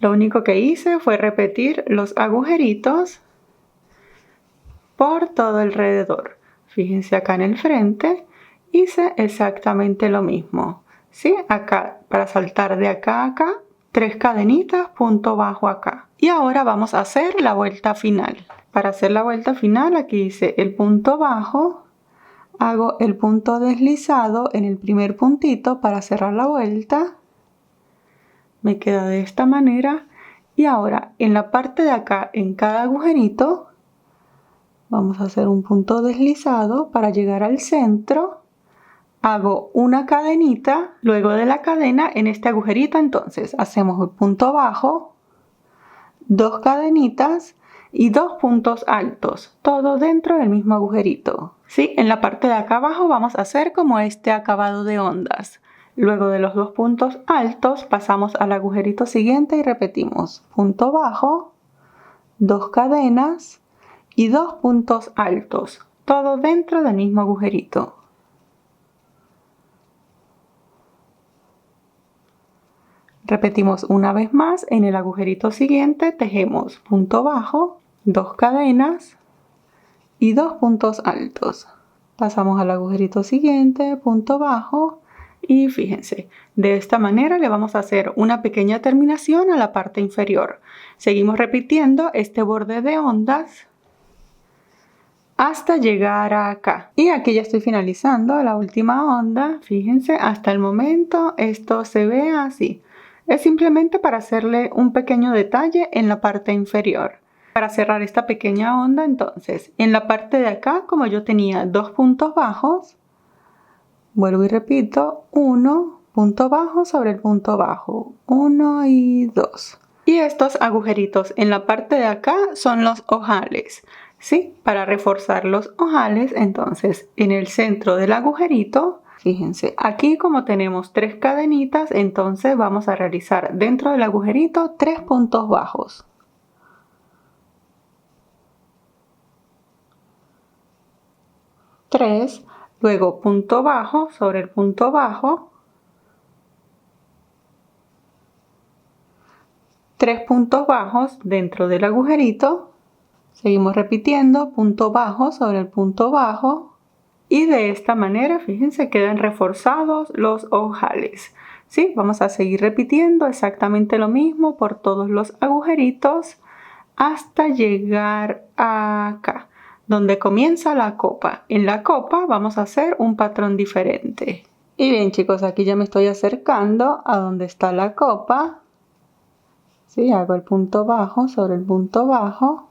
lo único que hice fue repetir los agujeritos por todo alrededor. Fíjense acá en el frente, hice exactamente lo mismo, ¿sí? Acá, para saltar de acá a acá, 3 cadenitas, punto bajo acá. Y ahora vamos a hacer la vuelta final. Para hacer la vuelta final, aquí hice el punto bajo, hago el punto deslizado en el primer puntito para cerrar la vuelta. Me queda de esta manera. Y ahora, en la parte de acá, en cada agujerito, vamos a hacer un punto deslizado para llegar al centro. Hago una cadenita, luego de la cadena en este agujerito, entonces hacemos el punto bajo, 2 cadenitas y 2 puntos altos, todo dentro del mismo agujerito. ¿Sí? En la parte de acá abajo vamos a hacer como este acabado de ondas. Luego de los 2 puntos altos pasamos al agujerito siguiente y repetimos punto bajo, 2 cadenas y 2 puntos altos, todo dentro del mismo agujerito. Repetimos una vez más, en el agujerito siguiente tejemos punto bajo, 2 cadenas y 2 puntos altos. Pasamos al agujerito siguiente, punto bajo, y fíjense, de esta manera le vamos a hacer una pequeña terminación a la parte inferior. Seguimos repitiendo este borde de ondas hasta llegar acá. Y aquí ya estoy finalizando la última onda. Fíjense, hasta el momento esto se ve así. Es simplemente para hacerle un pequeño detalle en la parte inferior. Para cerrar esta pequeña onda, entonces, en la parte de acá, como yo tenía 2 puntos bajos, vuelvo y repito, 1 punto bajo sobre el punto bajo, 1 y 2. Y estos agujeritos en la parte de acá son los ojales, ¿sí? Para reforzar los ojales, entonces, en el centro del agujerito, fíjense, aquí como tenemos 3 cadenitas, entonces vamos a realizar dentro del agujerito 3 puntos bajos. Luego punto bajo sobre el punto bajo, 3 puntos bajos dentro del agujerito, seguimos repitiendo punto bajo sobre el punto bajo y de esta manera, fíjense, quedan reforzados los ojales. ¿Sí? Vamos a seguir repitiendo exactamente lo mismo por todos los agujeritos hasta llegar acá, donde comienza la copa. En la copa vamos a hacer un patrón diferente. Y bien chicos, aquí ya me estoy acercando a donde está la copa. ¿Sí? Hago el punto bajo sobre el punto bajo.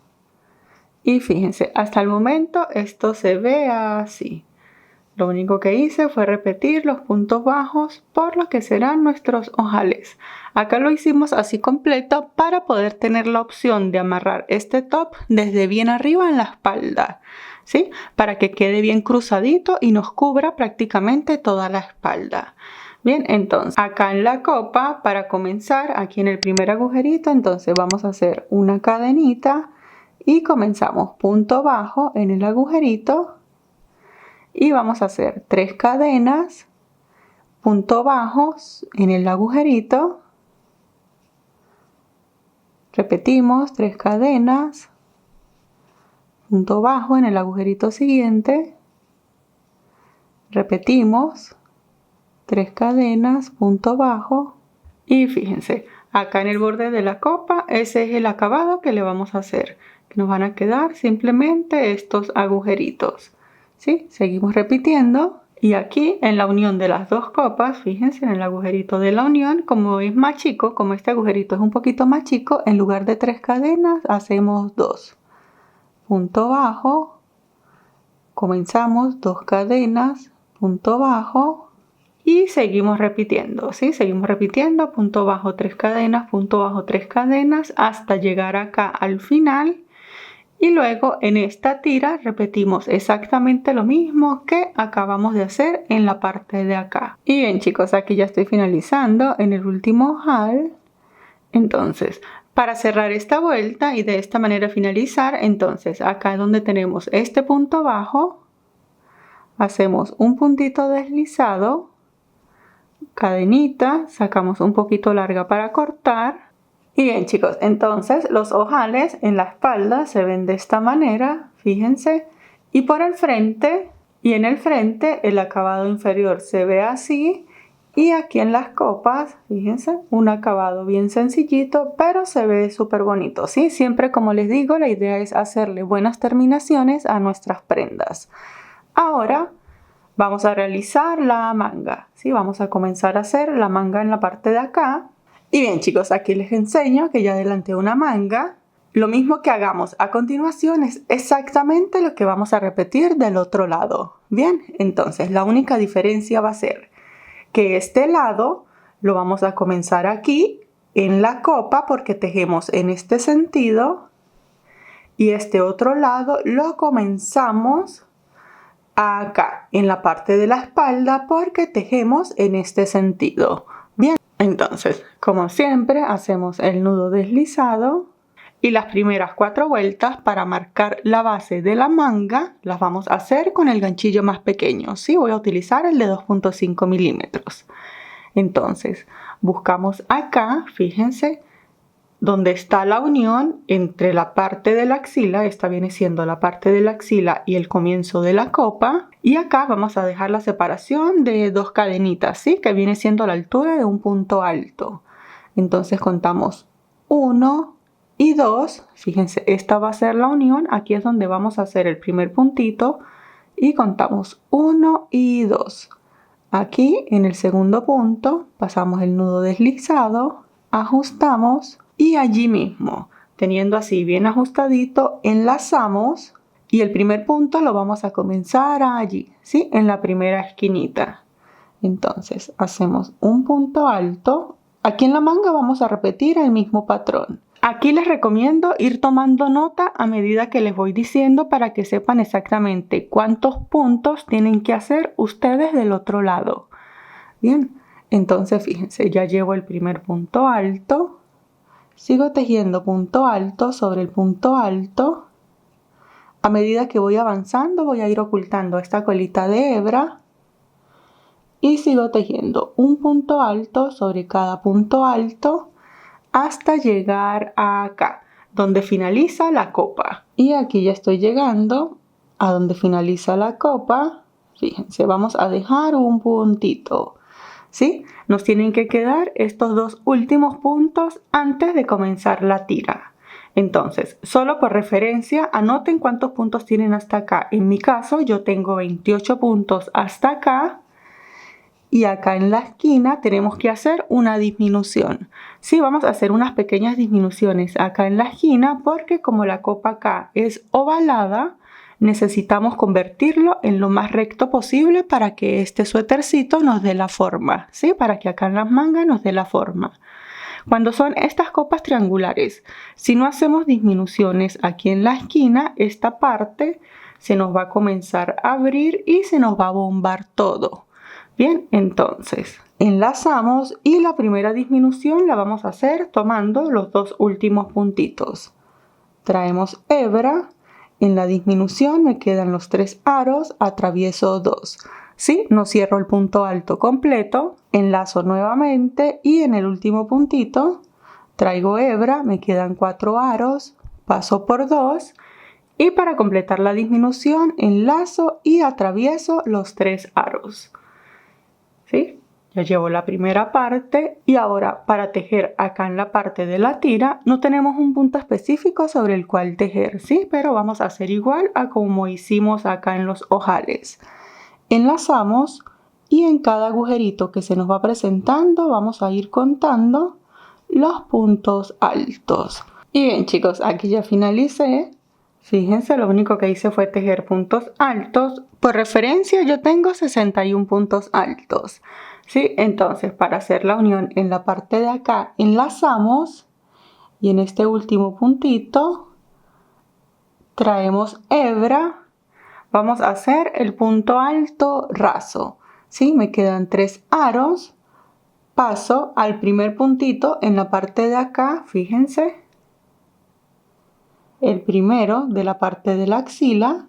Y fíjense, hasta el momento esto se ve así. Lo único que hice fue repetir los puntos bajos por lo que serán nuestros ojales. Acá lo hicimos así completo para poder tener la opción de amarrar este top desde bien arriba en la espalda, ¿sí? Para que quede bien cruzadito y nos cubra prácticamente toda la espalda. Bien, entonces acá en la copa, para comenzar, aquí en el primer agujerito, entonces vamos a hacer una cadenita y comenzamos punto bajo en el agujerito. Y vamos a hacer 3 cadenas, punto bajos en el agujerito, repetimos 3 cadenas, punto bajo en el agujerito siguiente, repetimos 3 cadenas, punto bajo y fíjense, acá en el borde de la copa ese es el acabado que le vamos a hacer, que nos van a quedar simplemente estos agujeritos. ¿Sí? Seguimos repitiendo y aquí en la unión de las dos copas, fíjense en el agujerito de la unión, como es más chico, como este agujerito es un poquito más chico, en lugar de 3 cadenas hacemos 2. Punto bajo, comenzamos 2 cadenas, punto bajo y seguimos repitiendo, ¿sí? Seguimos repitiendo, punto bajo 3 cadenas, punto bajo 3 cadenas hasta llegar acá al final. Y luego en esta tira repetimos exactamente lo mismo que acabamos de hacer en la parte de acá. Y bien chicos, aquí ya estoy finalizando en el último ojal. Entonces, para cerrar esta vuelta y de esta manera finalizar, entonces acá donde tenemos este punto bajo, hacemos un puntito deslizado, cadenita, sacamos un poquito larga para cortar. Y bien chicos, entonces los ojales en la espalda se ven de esta manera, fíjense, y por el frente, y en el frente el acabado inferior se ve así, y aquí en las copas, fíjense, un acabado bien sencillito, pero se ve súper bonito, ¿sí? Siempre, como les digo, la idea es hacerle buenas terminaciones a nuestras prendas. Ahora vamos a realizar la manga, ¿sí? Vamos a comenzar a hacer la manga en la parte de acá. Y bien chicos, aquí les enseño que ya adelanté una manga. Lo mismo que hagamos a continuación es exactamente lo que vamos a repetir del otro lado. Bien, entonces la única diferencia va a ser que este lado lo vamos a comenzar aquí en la copa porque tejemos en este sentido y este otro lado lo comenzamos acá en la parte de la espalda porque tejemos en este sentido. Bien, entonces como siempre hacemos el nudo deslizado y las primeras 4 vueltas para marcar la base de la manga las vamos a hacer con el ganchillo más pequeño. Sí, voy a utilizar el de 2.5 milímetros. Entonces buscamos acá, fíjense, donde está la unión entre la parte de la axila, esta viene siendo la parte de la axila y el comienzo de la copa, y acá vamos a dejar la separación de 2 cadenitas, ¿sí? Que viene siendo la altura de un punto alto. Entonces contamos 1 y 2, fíjense, esta va a ser la unión, aquí es donde vamos a hacer el primer puntito y contamos 1 y 2. Aquí en el segundo punto pasamos el nudo deslizado, ajustamos y allí mismo, teniendo así bien ajustadito, enlazamos y el primer punto lo vamos a comenzar allí, ¿sí? En la primera esquinita. Entonces hacemos un punto alto. Aquí en la manga vamos a repetir el mismo patrón. Aquí les recomiendo ir tomando nota a medida que les voy diciendo para que sepan exactamente cuántos puntos tienen que hacer ustedes del otro lado. Bien, entonces fíjense, ya llevo el primer punto alto. Sigo tejiendo punto alto sobre el punto alto. A medida que voy avanzando voy a ir ocultando esta colita de hebra. Y sigo tejiendo un punto alto sobre cada punto alto hasta llegar a acá, donde finaliza la copa. Y aquí ya estoy llegando a donde finaliza la copa. Fíjense, vamos a dejar un puntito, ¿sí? Nos tienen que quedar estos 2 últimos puntos antes de comenzar la tira. Entonces, solo por referencia, anoten cuántos puntos tienen hasta acá. En mi caso, yo tengo 28 puntos hasta acá. Y acá en la esquina tenemos que hacer una disminución. Sí, vamos a hacer unas pequeñas disminuciones acá en la esquina porque como la copa acá es ovalada, necesitamos convertirlo en lo más recto posible para que este suétercito nos dé la forma, ¿sí? Para que acá en las mangas nos dé la forma. Cuando son estas copas triangulares, si no hacemos disminuciones aquí en la esquina, esta parte se nos va a comenzar a abrir y se nos va a bombar todo. Bien, entonces enlazamos y la primera disminución la vamos a hacer tomando los 2 últimos puntitos. Traemos hebra, en la disminución me quedan los 3 aros, atravieso 2. ¿Sí? No cierro el punto alto completo, enlazo nuevamente y en el último puntito traigo hebra, me quedan 4 aros, paso por 2 y para completar la disminución enlazo y atravieso los 3 aros. ¿Sí? Ya llevo la primera parte y ahora para tejer acá en la parte de la tira no tenemos un punto específico sobre el cual tejer, ¿sí? Pero vamos a hacer igual a como hicimos acá en los ojales. Enlazamos y en cada agujerito que se nos va presentando vamos a ir contando los puntos altos. Y bien chicos, aquí ya finalicé. Fíjense, lo único que hice fue tejer puntos altos. Por referencia yo tengo 61 puntos altos, ¿sí? Entonces para hacer la unión en la parte de acá enlazamos y en este último puntito traemos hebra. Vamos a hacer el punto alto raso, ¿sí? Me quedan 3 aros. Paso al primer puntito en la parte de acá, fíjense. El primero de la parte de la axila,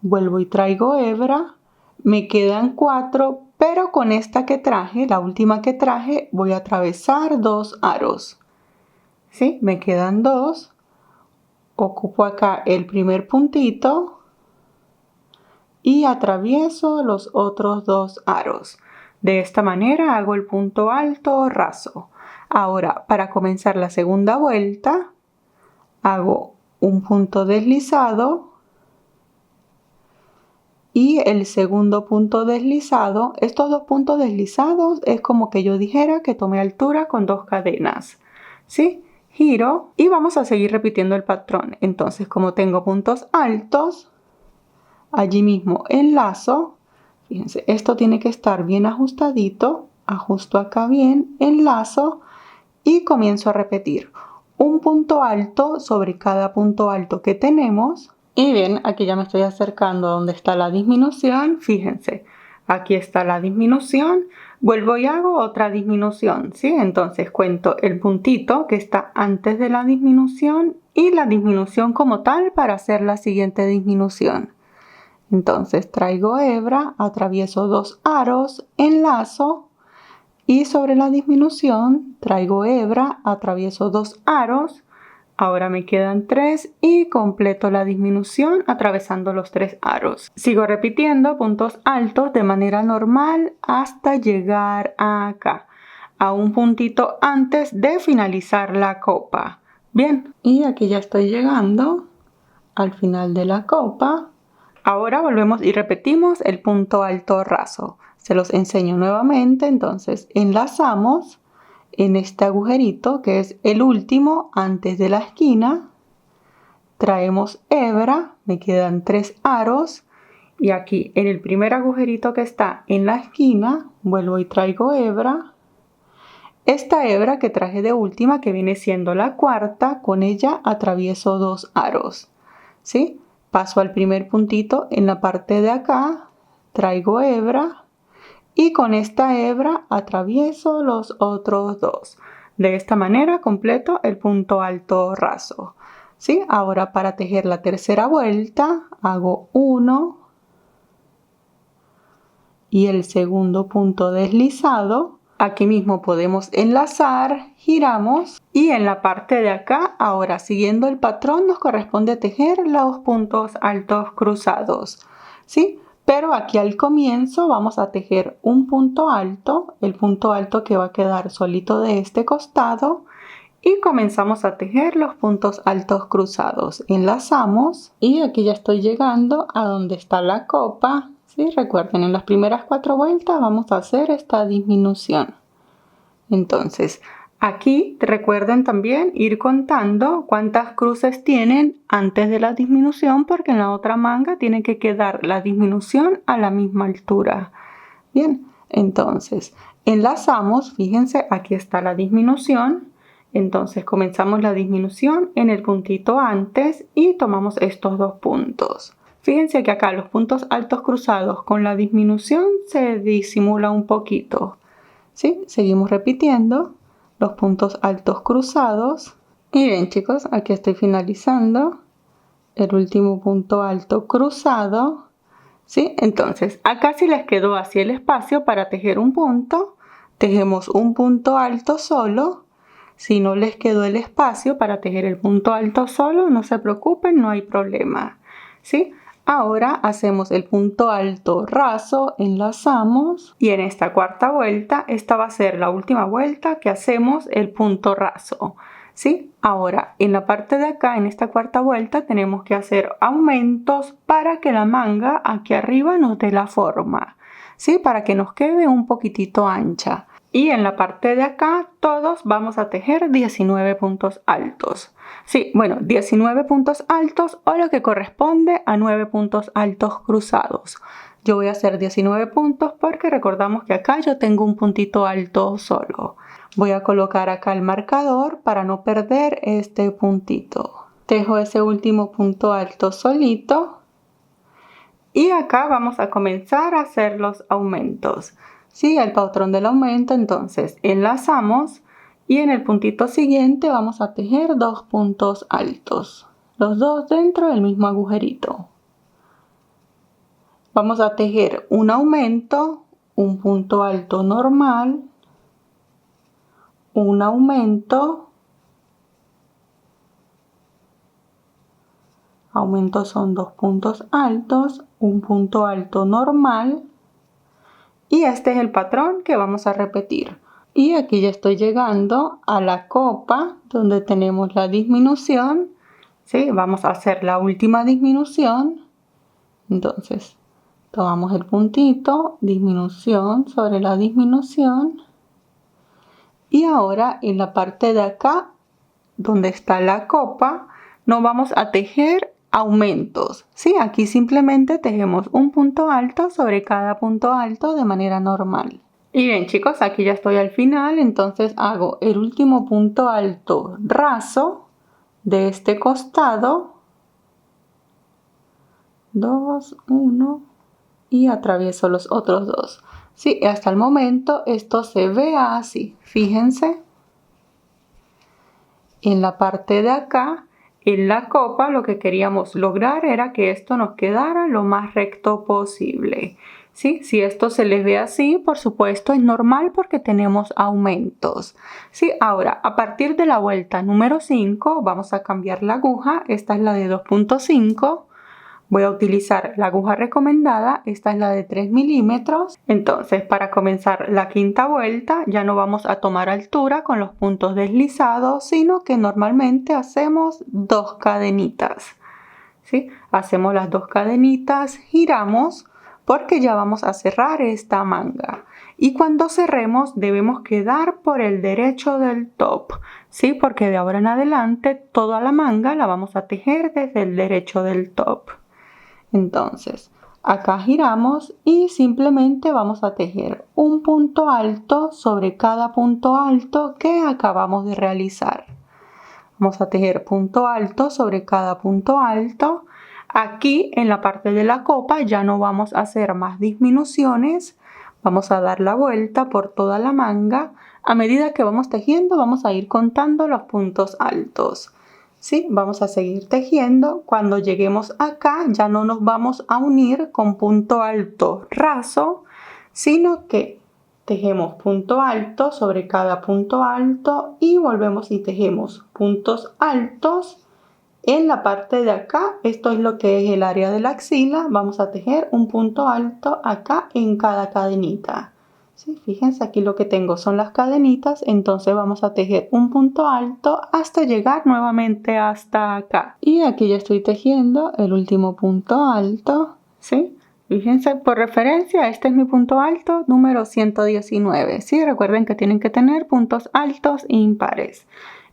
vuelvo y traigo hebra, me quedan 4, pero con esta que traje, la última que traje, voy a atravesar 2 aros. ¿Sí? Me quedan 2, ocupo acá el primer puntito y atravieso los otros 2 aros. De esta manera hago el punto alto raso. Ahora, para comenzar la segunda vuelta, hago un punto deslizado y el segundo punto deslizado. Estos 2 puntos deslizados es como que yo dijera que tomé altura con 2 cadenas, ¿sí? Giro y vamos a seguir repitiendo el patrón. Entonces, como tengo puntos altos, allí mismo enlazo. Fíjense, esto tiene que estar bien ajustadito. Ajusto acá bien, enlazo y comienzo a repetir un punto alto sobre cada punto alto que tenemos. Y bien, aquí ya me estoy acercando a donde está la disminución. Fíjense, aquí está la disminución. Vuelvo y hago otra disminución, ¿sí? Entonces cuento el puntito que está antes de la disminución y la disminución como tal para hacer la siguiente disminución. Entonces traigo hebra, atravieso 2 aros, enlazo y sobre la disminución traigo hebra, atravieso 2 aros. Ahora me quedan 3 y completo la disminución atravesando los 3 aros. Sigo repitiendo puntos altos de manera normal hasta llegar acá, a un puntito antes de finalizar la copa. Bien, y aquí ya estoy llegando al final de la copa. Ahora volvemos y repetimos el punto alto raso. Se los enseño nuevamente, entonces enlazamos en este agujerito que es el último antes de la esquina, traemos hebra, me quedan 3 aros y aquí en el primer agujerito que está en la esquina vuelvo y traigo hebra. Esta hebra que traje de última, que viene siendo la cuarta, con ella atravieso 2 aros, ¿sí? Paso al primer puntito en la parte de acá, traigo hebra y con esta hebra atravieso los otros 2. De esta manera completo el punto alto raso, ¿sí? Ahora para tejer la tercera vuelta hago 1 y el segundo punto deslizado. Aquí mismo podemos enlazar, giramos y en la parte de acá, ahora siguiendo el patrón, nos corresponde tejer los puntos altos cruzados, ¿sí? Pero aquí al comienzo vamos a tejer un punto alto, el punto alto que va a quedar solito de este costado, y comenzamos a tejer los puntos altos cruzados. Enlazamos y aquí ya estoy llegando a donde está la copa, ¿sí? Recuerden, en las primeras 4 vueltas vamos a hacer esta disminución. Entonces, aquí recuerden también ir contando cuántas cruces tienen antes de la disminución, porque en la otra manga tiene que quedar la disminución a la misma altura. Bien, entonces enlazamos, fíjense, aquí está la disminución. Entonces comenzamos la disminución en el puntito antes y tomamos estos 2 puntos. Fíjense que acá los puntos altos cruzados con la disminución se disimula un poquito, ¿sí? Seguimos repitiendo los puntos altos cruzados. Y bien, chicos, aquí estoy finalizando el último punto alto cruzado, ¿sí? Entonces acá si les quedó así el espacio para tejer un punto, tejemos un punto alto solo. Si no les quedó el espacio para tejer el punto alto solo, no se preocupen, no hay problema, ¿sí? Ahora hacemos el punto alto raso, enlazamos y en esta cuarta vuelta, esta va a ser la última vuelta que hacemos el punto raso, ¿sí? Ahora en la parte de acá, en esta cuarta vuelta, tenemos que hacer aumentos para que la manga aquí arriba nos dé la forma, ¿sí? Para que nos quede un poquitito ancha. Y en la parte de acá todos vamos a tejer 19 puntos altos. Sí, bueno, 19 puntos altos o lo que corresponde a 9 puntos altos cruzados. Yo voy a hacer 19 puntos porque recordamos que acá yo tengo un puntito alto solo. Voy a colocar acá el marcador para no perder este puntito. Tejo ese último punto alto solito. Y acá vamos a comenzar a hacer los aumentos. Sí, el patrón del aumento, entonces enlazamos y en el puntito siguiente vamos a tejer 2 puntos altos, los 2 dentro del mismo agujerito. Vamos a tejer un aumento, un punto alto normal, un aumento, aumento son 2 puntos altos, un punto alto normal. Y este es el patrón que vamos a repetir. Y aquí ya estoy llegando a la copa donde tenemos la disminución, ¿sí? Vamos a hacer la última disminución. Entonces, tomamos el puntito, disminución sobre la disminución. Y ahora en la parte de acá, donde está la copa, no vamos a tejer aumentos, ¿sí? Aquí simplemente tejemos un punto alto sobre cada punto alto de manera normal. Y bien chicos, aquí ya estoy al final, entonces hago el último punto alto raso de este costado, 2, 1 y atravieso los otros dos. Sí, hasta el momento esto se ve así, fíjense. En la parte de acá, en la copa, lo que queríamos lograr era que esto nos quedara lo más recto posible. ¿Sí? Si esto se les ve así, por supuesto es normal porque tenemos aumentos. ¿Sí? Ahora, a partir de la vuelta número 5, vamos a cambiar la aguja. Esta es la de 2.5. Voy a utilizar la aguja recomendada, esta es la de 3 milímetros. Entonces, para comenzar la quinta vuelta, ya no vamos a tomar altura con los puntos deslizados, sino que normalmente hacemos 2 cadenitas. ¿Sí? Hacemos las 2 cadenitas, giramos, porque ya vamos a cerrar esta manga. Y cuando cerremos debemos quedar por el derecho del top, ¿sí? Porque de ahora en adelante toda la manga la vamos a tejer desde el derecho del top. Entonces, acá giramos y simplemente vamos a tejer un punto alto sobre cada punto alto que acabamos de realizar. Vamos a tejer punto alto sobre cada punto alto. Aquí en la parte de la copa ya no vamos a hacer más disminuciones. Vamos a dar la vuelta por toda la manga. A medida que vamos tejiendo vamos a ir contando los puntos altos. ¿Sí? Vamos a seguir tejiendo. Cuando lleguemos acá ya no nos vamos a unir con punto alto raso, sino que tejemos punto alto sobre cada punto alto y volvemos y tejemos puntos altos en la parte de acá. Esto es lo que es el área de la axila. Vamos a tejer un punto alto acá en cada cadenita. ¿Sí? Fíjense, aquí lo que tengo son las cadenitas, entonces vamos a tejer un punto alto hasta llegar nuevamente hasta acá. Y aquí ya estoy tejiendo el último punto alto, ¿sí? Fíjense, por referencia, este es mi punto alto número 119, ¿sí? Recuerden que tienen que tener puntos altos impares.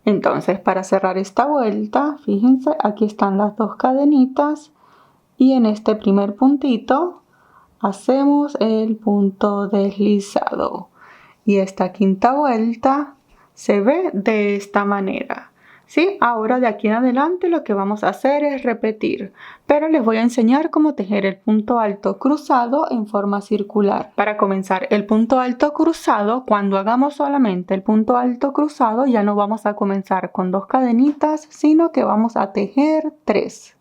Entonces, para cerrar esta vuelta, fíjense, aquí están las 2 cadenitas y en este primer puntito hacemos el punto deslizado y esta quinta vuelta se ve de esta manera. ¿Sí? Ahora de aquí en adelante lo que vamos a hacer es repetir, pero les voy a enseñar cómo tejer el punto alto cruzado en forma circular. Para comenzar el punto alto cruzado, cuando hagamos solamente el punto alto cruzado ya no vamos a comenzar con 2 cadenitas, sino que vamos a tejer 3.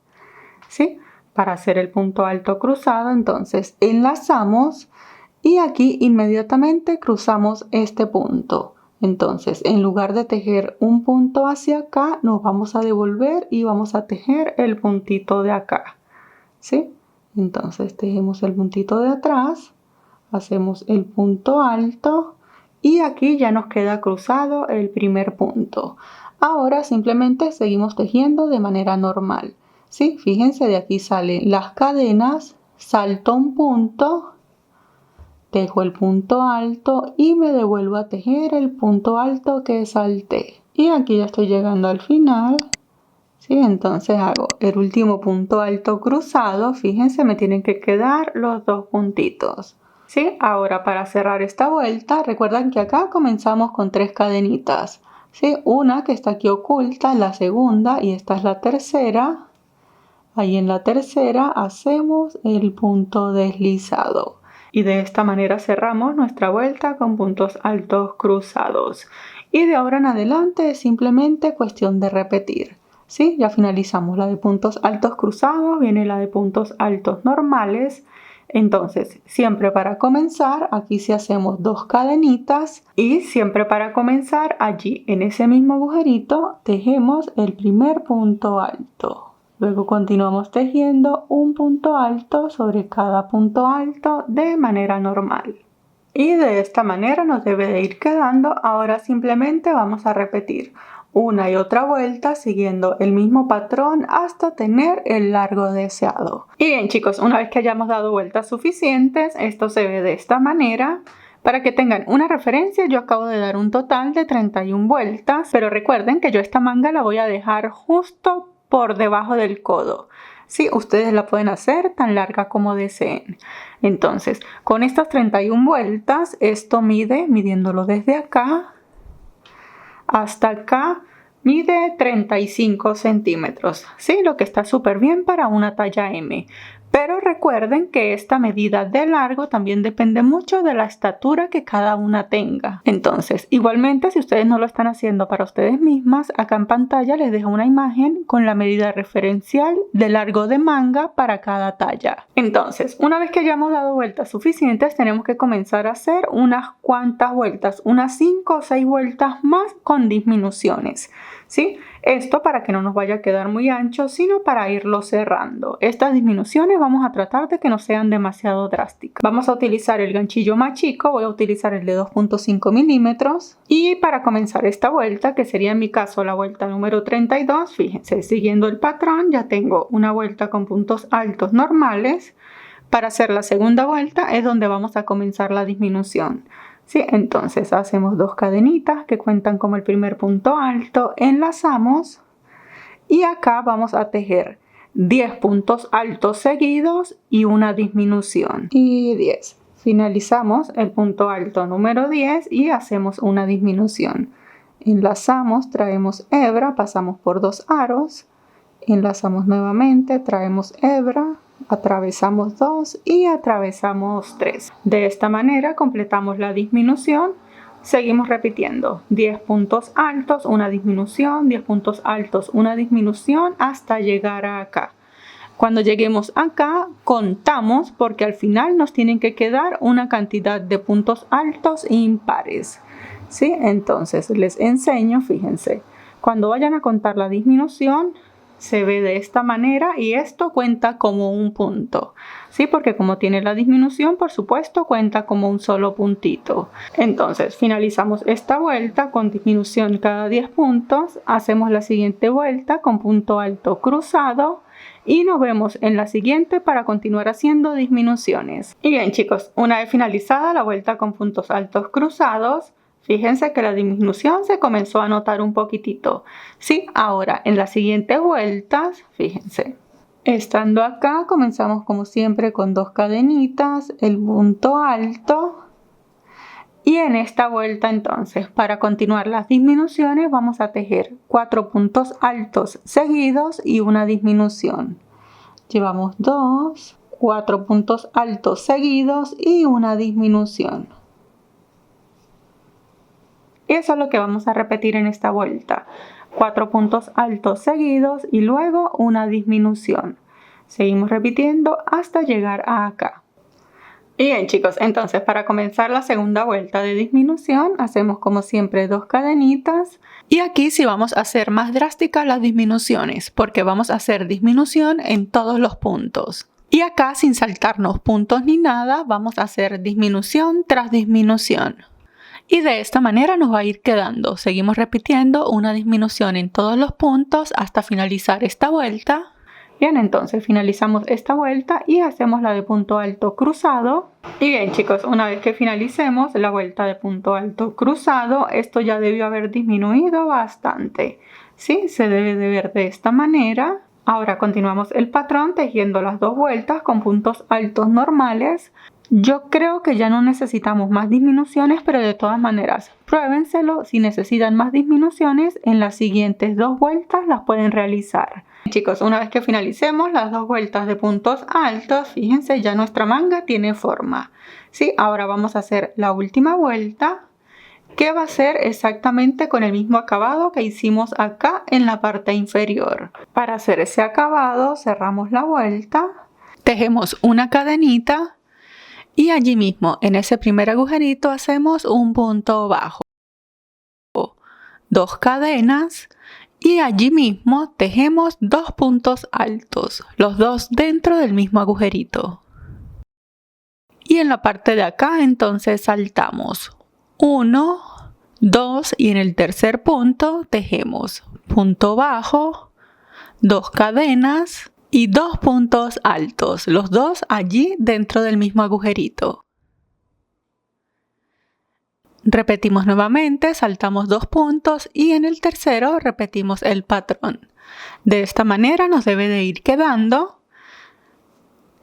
¿Sí? Para hacer el punto alto cruzado, entonces enlazamos y aquí inmediatamente cruzamos este punto. Entonces, en lugar de tejer un punto hacia acá, nos vamos a devolver y vamos a tejer el puntito de acá. ¿Sí? Entonces, tejemos el puntito de atrás, hacemos el punto alto y aquí ya nos queda cruzado el primer punto. Ahora simplemente seguimos tejiendo de manera normal. ¿Sí? Fíjense, de aquí salen las cadenas, salto un punto, tejo el punto alto y me devuelvo a tejer el punto alto que salté. Y aquí ya estoy llegando al final. ¿Sí? Entonces hago el último punto alto cruzado. Fíjense, me tienen que quedar los 2 puntitos. ¿Sí? Ahora para cerrar esta vuelta, recuerden que acá comenzamos con 3 cadenitas. ¿Sí? Una que está aquí oculta, la segunda y esta es la tercera. Ahí en la tercera hacemos el punto deslizado y de esta manera cerramos nuestra vuelta con puntos altos cruzados. Y de ahora en adelante es simplemente cuestión de repetir. ¿Sí? Ya finalizamos la de puntos altos cruzados, viene la de puntos altos normales. Entonces, siempre para comenzar, aquí sí hacemos 2 cadenitas y siempre para comenzar allí en ese mismo agujerito tejemos el primer punto alto. Luego continuamos tejiendo un punto alto sobre cada punto alto de manera normal. Y de esta manera nos debe de ir quedando. Ahora simplemente vamos a repetir una y otra vuelta siguiendo el mismo patrón hasta tener el largo deseado. Y bien chicos, una vez que hayamos dado vueltas suficientes, esto se ve de esta manera. Para que tengan una referencia, yo acabo de dar un total de 31 vueltas, pero recuerden que yo esta manga la voy a dejar justo por debajo del codo. Sí, ustedes la pueden hacer tan larga como deseen. Entonces, con estas 31 vueltas, esto midiéndolo desde acá hasta acá, mide 35 centímetros. Sí, lo que está súper bien para una talla M. Pero recuerden que esta medida de largo también depende mucho de la estatura que cada una tenga. Entonces, igualmente, si ustedes no lo están haciendo para ustedes mismas, acá en pantalla les dejo una imagen con la medida referencial de largo de manga para cada talla. Entonces, una vez que hayamos dado vueltas suficientes, tenemos que comenzar a hacer unas cuantas vueltas, unas 5 o 6 vueltas más con disminuciones. ¿Sí? Esto para que no nos vaya a quedar muy ancho, sino para irlo cerrando. Estas disminuciones vamos a tratar de que no sean demasiado drásticas. Vamos a utilizar el ganchillo más chico, voy a utilizar el de 2.5 milímetros. Y para comenzar esta vuelta, que sería en mi caso la vuelta número 32, fíjense, siguiendo el patrón ya tengo una vuelta con puntos altos normales. Para hacer la segunda vuelta es donde vamos a comenzar la disminución. Sí, entonces hacemos 2 cadenitas que cuentan como el primer punto alto, enlazamos y acá vamos a tejer 10 puntos altos seguidos y una disminución. Y 10. Finalizamos el punto alto número 10 y hacemos una disminución. Enlazamos, traemos hebra, pasamos por 2 aros, enlazamos nuevamente, traemos hebra, atravesamos 2 y atravesamos 3. De esta manera completamos la disminución. Seguimos repitiendo 10 puntos altos, una disminución, 10 puntos altos, una disminución hasta llegar a acá. Cuando lleguemos acá contamos porque al final nos tienen que quedar una cantidad de puntos altos impares. ¿Sí? Entonces les enseño, fíjense, cuando vayan a contar la disminución se ve de esta manera y esto cuenta como un punto, ¿sí? Porque como tiene la disminución, por supuesto, cuenta como un solo puntito. Entonces, finalizamos esta vuelta con disminución cada 10 puntos. Hacemos la siguiente vuelta con punto alto cruzado y nos vemos en la siguiente para continuar haciendo disminuciones. Y bien, chicos, una vez finalizada la vuelta con puntos altos cruzados, fíjense que la disminución se comenzó a notar un poquitito. Sí, ahora en las siguientes vueltas, fíjense. Estando acá comenzamos como siempre con 2 cadenitas, el punto alto. Y en esta vuelta entonces, para continuar las disminuciones, vamos a tejer 4 puntos altos seguidos y una disminución. Llevamos 2, 4 puntos altos seguidos y una disminución. Y eso es lo que vamos a repetir en esta vuelta. 4 puntos altos seguidos y luego una disminución. Seguimos repitiendo hasta llegar a acá. Y bien, chicos, entonces para comenzar la segunda vuelta de disminución hacemos como siempre 2 cadenitas. Y aquí sí vamos a hacer más drásticas las disminuciones porque vamos a hacer disminución en todos los puntos. Y acá sin saltarnos puntos ni nada vamos a hacer disminución tras disminución. Y de esta manera nos va a ir quedando. Seguimos repitiendo una disminución en todos los puntos hasta finalizar esta vuelta. Bien, entonces finalizamos esta vuelta y hacemos la de punto alto cruzado. Y bien, chicos, una vez que finalicemos la vuelta de punto alto cruzado, esto ya debió haber disminuido bastante. ¿Sí? Se debe de ver de esta manera. Ahora continuamos el patrón tejiendo las 2 vueltas con puntos altos normales. Yo creo que ya no necesitamos más disminuciones, pero de todas maneras, pruébenselo. Si necesitan más disminuciones, en las siguientes 2 vueltas las pueden realizar. Chicos, una vez que finalicemos las 2 vueltas de puntos altos, fíjense, ya nuestra manga tiene forma. ¿Sí? Ahora vamos a hacer la última vuelta, que va a ser exactamente con el mismo acabado que hicimos acá en la parte inferior. Para hacer ese acabado, cerramos la vuelta, tejemos una cadenita. Y allí mismo, en ese primer agujerito, hacemos un punto bajo, 2 cadenas y allí mismo tejemos 2 puntos altos, los 2 dentro del mismo agujerito. Y en la parte de acá entonces saltamos 1, 2 y en el tercer punto tejemos punto bajo, 2 cadenas y 2 puntos altos, los 2 allí dentro del mismo agujerito. Repetimos nuevamente, saltamos 2 puntos y en el tercero repetimos el patrón. De esta manera nos debe de ir quedando.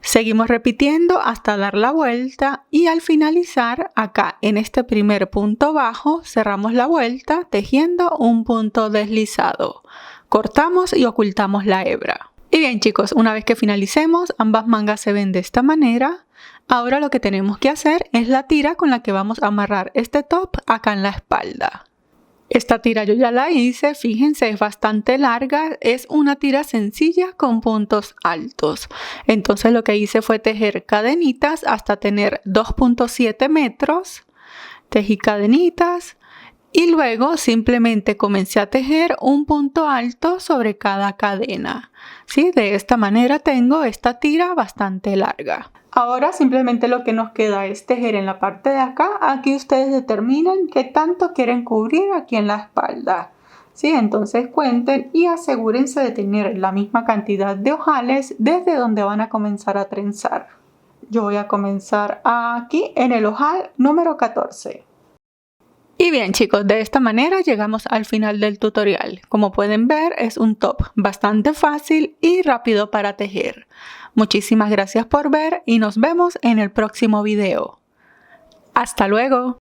Seguimos repitiendo hasta dar la vuelta y al finalizar acá en este primer punto bajo cerramos la vuelta tejiendo un punto deslizado. Cortamos y ocultamos la hebra. Y bien chicos, una vez que finalicemos ambas mangas se ven de esta manera. Ahora lo que tenemos que hacer es la tira con la que vamos a amarrar este top acá en la espalda. Esta tira yo ya la hice, fíjense, es bastante larga, es una tira sencilla con puntos altos. Entonces lo que hice fue tejer cadenitas hasta tener 2.7 metros. Tejí cadenitas y luego simplemente comencé a tejer un punto alto sobre cada cadena. ¿Sí? De esta manera tengo esta tira bastante larga. Ahora simplemente lo que nos queda es tejer en la parte de acá. Aquí ustedes determinan qué tanto quieren cubrir aquí en la espalda. ¿Sí? Entonces cuenten y asegúrense de tener la misma cantidad de ojales desde donde van a comenzar a trenzar. Yo voy a comenzar aquí en el ojal número 14. Y bien chicos, de esta manera llegamos al final del tutorial. Como pueden ver es un top bastante fácil y rápido para tejer. Muchísimas gracias por ver y nos vemos en el próximo video. ¡Hasta luego!